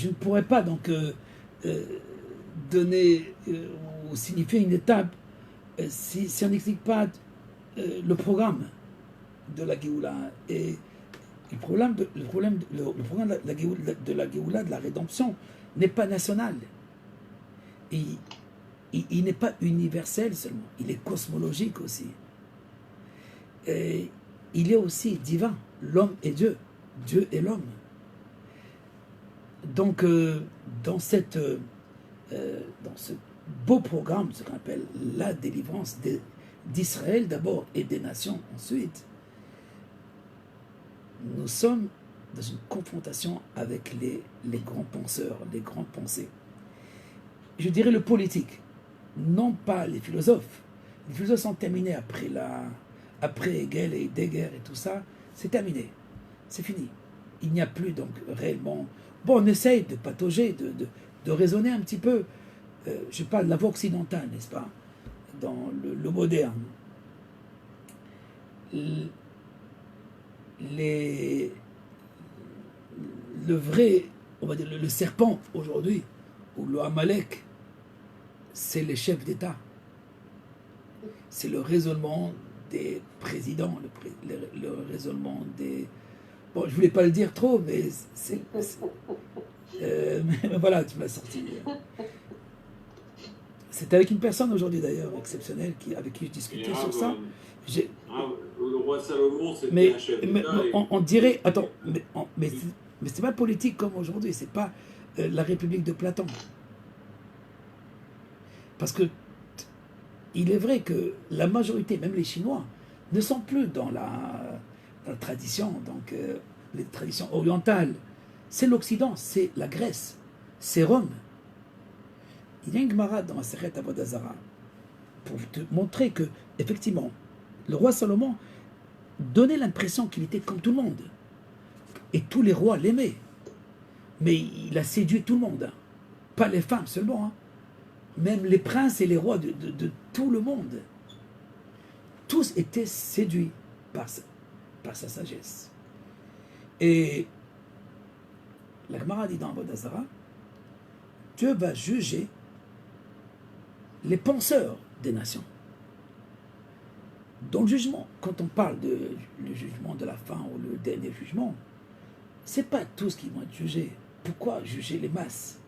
Speaker 1: ne pourrais pas donc donner ou signifier une étape si on n'explique pas le programme de la Géoula. Et le programme de la Géoula, de la rédemption, n'est pas national. Il n'est pas universel seulement, il est cosmologique aussi. Et il est aussi divin, l'homme et Dieu, Dieu et l'homme. Donc, dans ce beau programme, ce qu'on appelle la délivrance d'Israël d'abord et des nations ensuite, nous sommes dans une confrontation avec les grands penseurs, les grandes pensées. Je dirais le politique, non pas les philosophes. Les philosophes sont terminés après Hegel et Heidegger et tout ça, c'est terminé, c'est fini. Il n'y a plus donc réellement... Bon, on essaye de patauger, de raisonner un petit peu. Je parle de la voie occidentale, n'est-ce pas, dans le moderne. Le vrai, on va dire, le serpent aujourd'hui, ou le Amalek, c'est les chefs d'État. C'est le raisonnement des présidents, le raisonnement des... Bon, je voulais pas le dire trop, mais mais voilà, tu m'as sorti. C'était avec une personne aujourd'hui d'ailleurs, exceptionnelle, avec qui je discutais sur ça.
Speaker 3: Le roi Salomon, c'était un chef d'État.
Speaker 1: On dirait... Attends, mais c'est pas politique comme aujourd'hui, c'est pas la République de Platon. Parce que il est vrai que la majorité, même les Chinois, ne sont plus dans la tradition, donc les traditions orientales. C'est l'Occident, c'est la Grèce, c'est Rome. Il y a une Gemara dans la Sechet Avodah Zarah pour te montrer que, effectivement, le roi Salomon donnait l'impression qu'il était comme tout le monde. Et tous les rois l'aimaient. Mais il a séduit tout le monde. Hein. Pas les femmes seulement. Hein. Même les princes et les rois de tout le monde. Tous étaient séduits par sa sagesse. Et la Gemara dit dans Avodah Zarah, Dieu va juger les penseurs des nations. Dans le jugement, quand on parle le jugement de la fin ou le dernier jugement, c'est pas tous qui vont être jugés. Pourquoi juger les masses?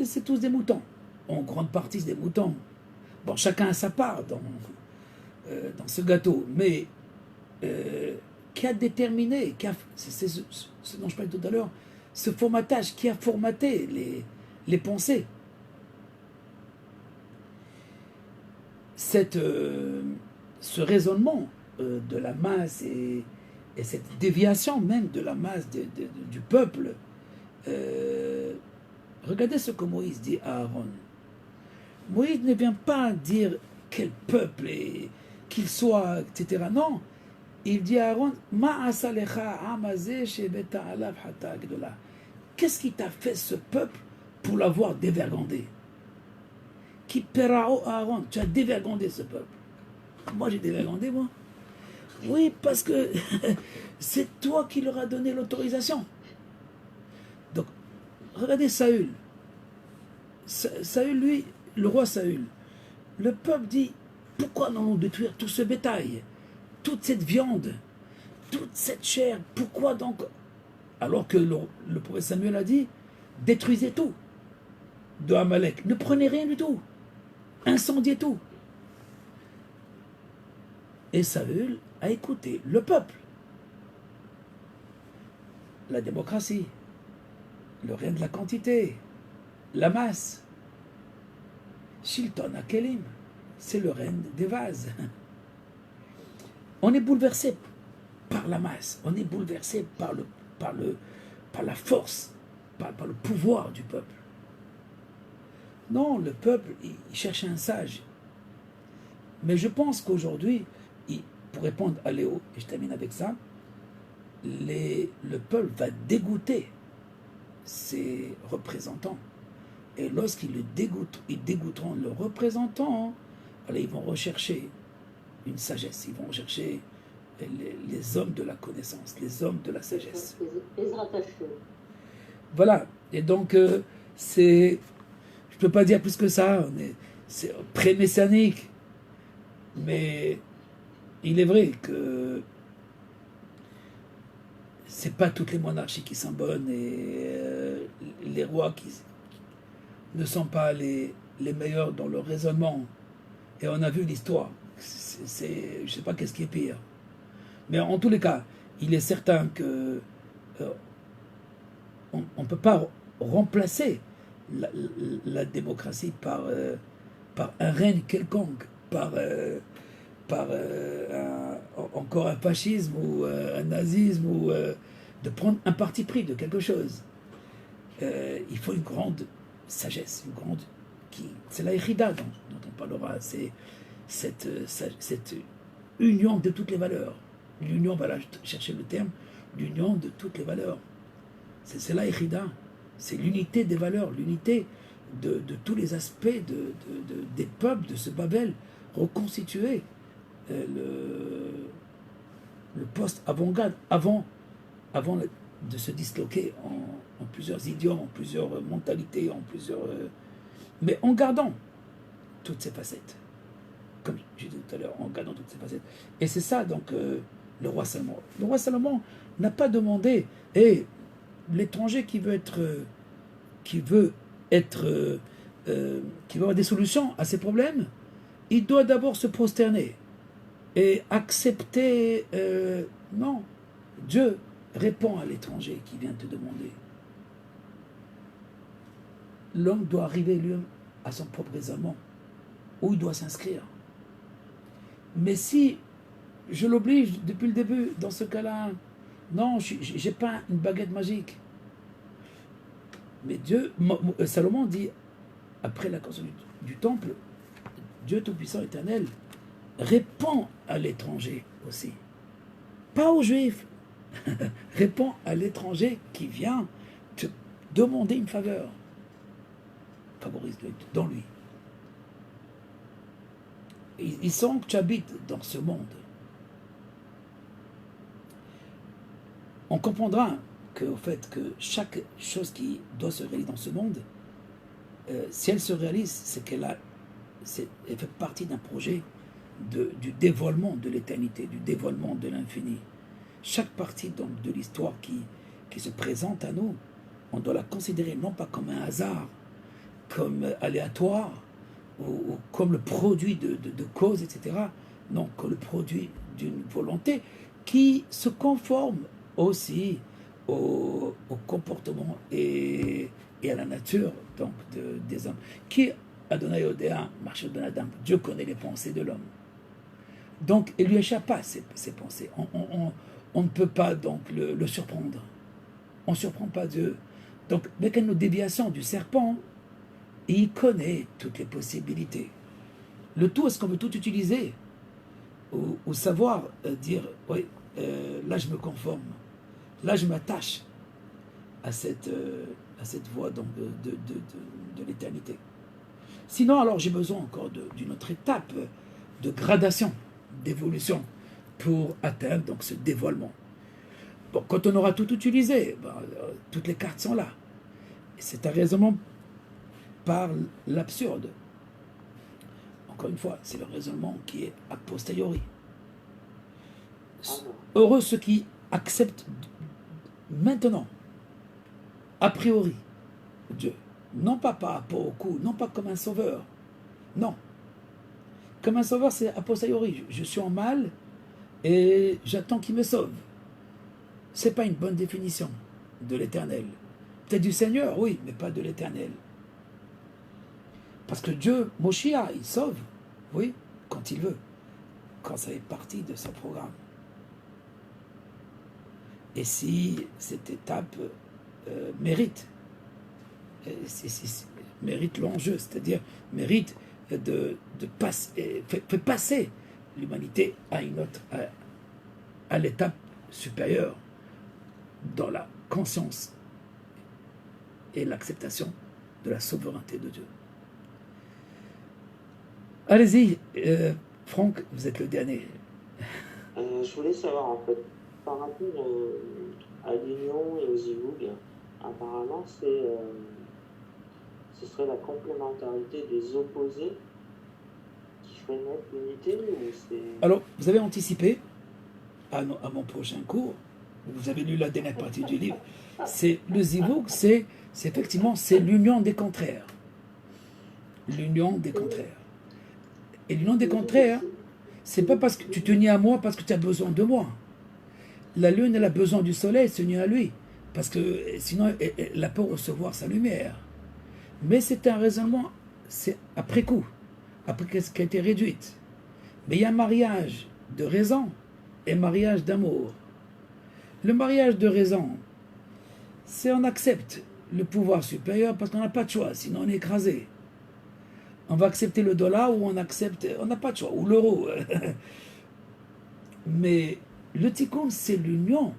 Speaker 1: C'est tous des moutons. En grande partie, c'est des moutons. Bon, chacun a sa part dans ce gâteau, mais qui a déterminé, c'est ce dont je parlais tout à l'heure, ce formatage qui a formaté les pensées. Ce raisonnement de la masse et cette déviation même de la masse du peuple Regardez ce que Moïse dit à Aaron. Moïse ne vient pas dire quel peuple et qu'il soit, etc. Non, il dit à Aaron, qu'est-ce qui t'a fait ce peuple pour l'avoir dévergondé? Qui perao Aaron, tu as dévergondé ce peuple. Moi j'ai dévergondé, moi. Oui, parce que c'est toi qui leur as donné l'autorisation. Donc, regardez Saül. Saül, lui, le roi Saül, le peuple dit, pourquoi allons-nous détruire tout ce bétail, toute cette viande, toute cette chair, pourquoi donc? Alors que le prophète Samuel a dit, détruisez tout de Amalek, ne prenez rien du tout, incendiez tout. Et Saül a écouté le peuple. La démocratie, le règne de la quantité, la masse. Shilton Akelim, c'est le règne des vases. On est bouleversé par la masse, on est bouleversé par la force, par le pouvoir du peuple. Non, le peuple, il cherche un sage. Mais je pense qu'aujourd'hui, pour répondre à Léo, et je termine avec ça, le peuple va dégoûter ses représentants. Et lorsqu'ils dégoûteront leurs représentants, alors ils vont rechercher une sagesse, ils vont rechercher les hommes de la connaissance, les hommes de la sagesse. Voilà, et donc je ne peux pas dire plus que ça, c'est pré-messianique, mais il est vrai que c'est pas toutes les monarchies qui sont bonnes et les rois qui ne sont pas les meilleurs dans leur raisonnement. Et on a vu l'histoire. Je ne sais pas qu'est-ce qui est pire. Mais en tous les cas, il est certain que on ne peut pas remplacer la démocratie par un règne quelconque, par encore un fascisme ou un nazisme, ou de prendre un parti pris de quelque chose. Il faut une grande sagesse, c'est la Echida dont on parlera, c'est cette union de toutes les valeurs. L'union, voilà, chercher le terme, l'union de toutes les valeurs. C'est la Echida, c'est l'unité des valeurs, l'unité de tous les aspects des peuples de ce Babel, reconstituer le poste avant-garde, avant de se disloquer en plusieurs idiomes, en plusieurs mentalités, en plusieurs... mais en gardant toutes ces facettes. Comme j'ai dit tout à l'heure, en gardant toutes ces facettes. Et c'est ça, donc, le roi Salomon. Le roi Salomon n'a pas demandé, et l'étranger qui veut avoir des solutions à ses problèmes, il doit d'abord se prosterner et accepter... non, Dieu répond à l'étranger qui vient te demander. L'homme doit arriver lui-même à son propre raisonnement, où il doit s'inscrire. Mais si je l'oblige depuis le début, dans ce cas-là, non, je n'ai pas une baguette magique. Mais Salomon dit, après la construction du temple, Dieu Tout-Puissant Éternel répond à l'étranger aussi. Pas aux Juifs. Répond à l'étranger qui vient te demander une faveur. Favorise-le dans lui. Il sent que tu habites dans ce monde. On comprendra au fait que chaque chose qui doit se réaliser dans ce monde, si elle se réalise, c'est elle fait partie d'un projet du dévoilement de l'éternité, du dévoilement de l'infini. Chaque partie donc de l'histoire qui se présente à nous, on doit la considérer non pas comme un hasard, comme aléatoire, ou comme le produit de causes, etc. Non, comme le produit d'une volonté qui se conforme aussi au comportement et à la nature donc des hommes. Qui Adonai Odea, Marché Ben Adam, Dieu connaît les pensées de l'homme. Donc, il lui échappe pas ses pensées. On ne peut pas donc le surprendre. On ne surprend pas Dieu Donc, avec une déviation du serpent, il connaît toutes les possibilités. Le tout, est-ce qu'on veut tout utiliser? Ou savoir dire, oui, là je me conforme, là je m'attache à cette voie donc, de l'éternité. Sinon, alors j'ai besoin encore d'une autre étape de gradation, d'évolution, pour atteindre donc, ce dévoilement. Bon, quand on aura tout utilisé, ben, toutes les cartes sont là. Et c'est un raisonnement par l'absurde. Encore une fois, c'est le raisonnement qui est a posteriori. Heureux ceux qui acceptent maintenant, a priori, Dieu. Non pas par rapport au coup, non pas comme un sauveur. Non. Comme un sauveur, c'est a posteriori. Je suis en mal et j'attends qu'il me sauve. C'est pas une bonne définition de l'éternel. Peut-être du Seigneur, oui, mais pas de l'éternel. Parce que Dieu, Moshiach, il sauve, oui, quand il veut, quand ça est partie de son programme. Et si cette étape mérite l'enjeu, c'est-à-dire mérite de passer, fait passer l'humanité à une autre, à l'étape supérieure dans la conscience et l'acceptation de la souveraineté de Dieu. Allez-y, Franck, vous êtes le dernier.
Speaker 5: Je voulais savoir en fait, par rapport à l'union et aux zivougs, apparemment ce serait la complémentarité des opposés qui ferait naître l'unité ou c'est...
Speaker 1: Alors, vous avez anticipé à mon prochain cours, vous avez lu la dernière partie du livre, c'est le zivoug, c'est effectivement c'est l'union des contraires. L'union des contraires. Et l'union des contraires, c'est pas parce que tu te unis à moi parce que tu as besoin de moi. La lune, elle a besoin du soleil, elle s'unit à lui. Parce que sinon, elle n'a pas recevoir sa lumière. Mais c'est un raisonnement, c'est après coup, après qu'est-ce qui a été réduite. Mais il y a un mariage de raison et mariage d'amour. Le mariage de raison, c'est on accepte le pouvoir supérieur parce qu'on n'a pas de choix, sinon on est écrasé. On va accepter le dollar ou on n'a pas de choix, ou l'euro. Mais le tikkun, c'est l'union.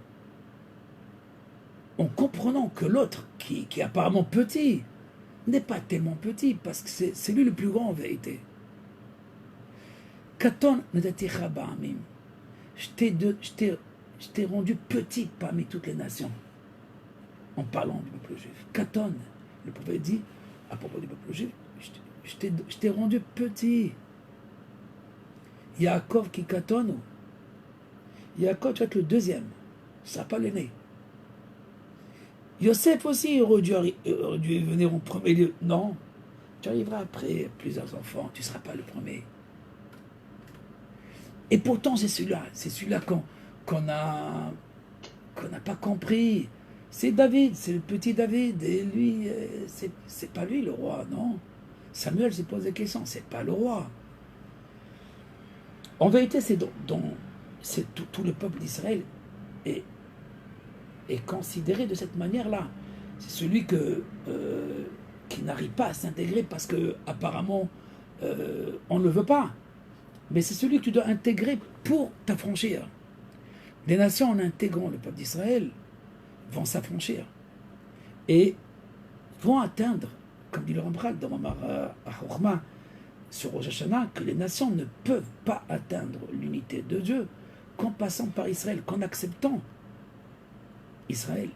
Speaker 1: En comprenant que l'autre, qui est apparemment petit, n'est pas tellement petit, parce que c'est lui le plus grand en vérité. Katon nedatira ba'amim. Je t'ai rendu petit parmi toutes les nations. En parlant du peuple juif. Katon, le prophète dit, à propos du peuple juif, je t'ai rendu petit. Yaakov qui katon. Yaakov, tu vas être le deuxième. Ce ne sera pas l'aîné. Yosef aussi aurait dû venir en premier lieu. Non, tu arriveras après plusieurs enfants, tu ne seras pas le premier. Et pourtant, c'est celui-là qu'on n'a pas compris. C'est David, c'est le petit David. Et lui, c'est pas lui le roi, non. Samuel se pose des questions, c'est pas le roi. En vérité, c'est tout le peuple d'Israël est considéré de cette manière-là. C'est celui qui n'arrive pas à s'intégrer parce que apparemment on ne le veut pas. Mais c'est celui que tu dois intégrer pour t'affranchir. Les nations, en intégrant le peuple d'Israël, vont s'affranchir et vont atteindre, comme dit le Rambral dans Mamar HaChochma sur Rosh Hashanah, que les nations ne peuvent pas atteindre l'unité de Dieu qu'en passant par Israël, qu'en acceptant Israël.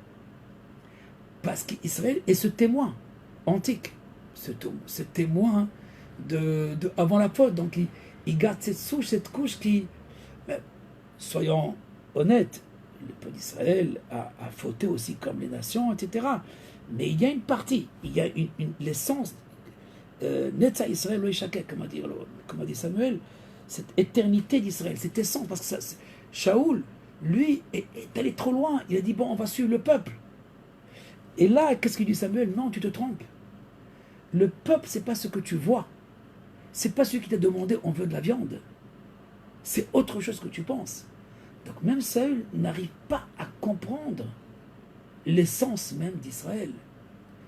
Speaker 1: Parce qu'Israël est ce témoin antique, ce témoin avant la faute. Donc il garde cette couche qui, soyons honnêtes, le peuple d'Israël a fauté aussi comme les nations, etc. Mais il y a une partie, il y a l'essence, Netza Israël lo yishakek, comme a dit Samuel, cette éternité d'Israël, cette essence, parce que Shaoul, lui, est allé trop loin. Il a dit, bon, on va suivre le peuple. Et là, qu'est-ce qu'il dit Samuel? Non, tu te trompes. Le peuple, c'est pas ce que tu vois. C'est pas celui qui t'a demandé, on veut de la viande. C'est autre chose que tu penses. Donc même Saül n'arrive pas à comprendre l'essence même d'Israël.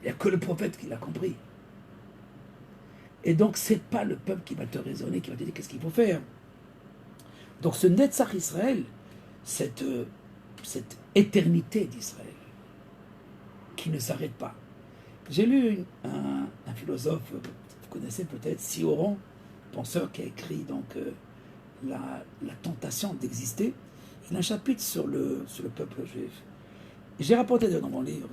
Speaker 1: Il n'y a que le prophète qui l'a compris. Et donc, ce n'est pas le peuple qui va te raisonner, qui va te dire qu'est-ce qu'il faut faire. Donc, ce Netzach Israël, cette éternité d'Israël, qui ne s'arrête pas. J'ai lu un philosophe, vous connaissez peut-être, Sioran, penseur qui a écrit donc, la tentation d'exister. Il a un chapitre sur le peuple juif. J'ai rapporté dans mon livre,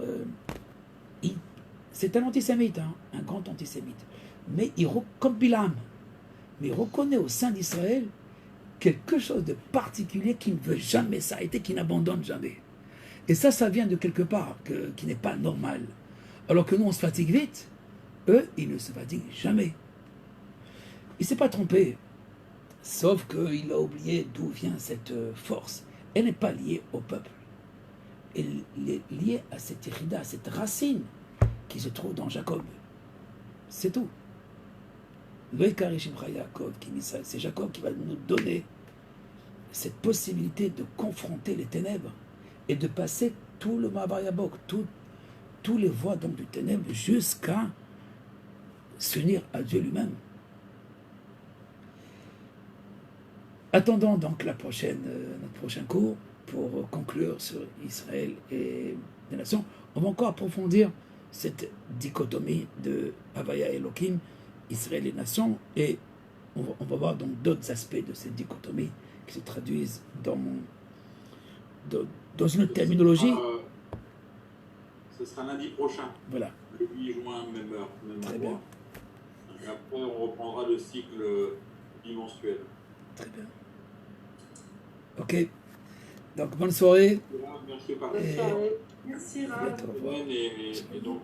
Speaker 1: c'est un antisémite, hein, un grand antisémite, mais comme Bilam, mais il reconnaît au sein d'Israël quelque chose de particulier qui ne veut jamais s'arrêter, qui n'abandonne jamais. Et ça vient de quelque part, qui n'est pas normal. Alors que nous, on se fatigue vite, eux, ils ne se fatiguent jamais. Il ne s'est pas trompé, sauf qu'il a oublié d'où vient cette force. Elle n'est pas liée au peuple. Elle est liée à cette irida, à cette racine qui se trouve dans Jacob. C'est tout. C'est Jacob qui va nous donner cette possibilité de confronter les ténèbres et de passer tout le Mahavayabok, tous les voies donc du ténèbre jusqu'à s'unir à Dieu lui-même. Attendons donc notre prochain cours pour conclure sur Israël et les nations. On va encore approfondir cette dichotomie de Havaya et Elohim, Israël et les nations, et on va voir donc d'autres aspects de cette dichotomie qui se traduisent dans une terminologie.
Speaker 3: Ce sera lundi prochain.
Speaker 1: Voilà.
Speaker 3: Le 8 juin, même heure, même
Speaker 1: Très
Speaker 3: endroit. Et après, on reprendra le cycle bimensuel.
Speaker 1: Très bien. Ok. Donc, bonne soirée.
Speaker 3: Merci,
Speaker 2: Bonne soirée.
Speaker 6: Merci,
Speaker 1: À
Speaker 6: Rav.
Speaker 1: bientôt. Au revoir.
Speaker 3: Et donc,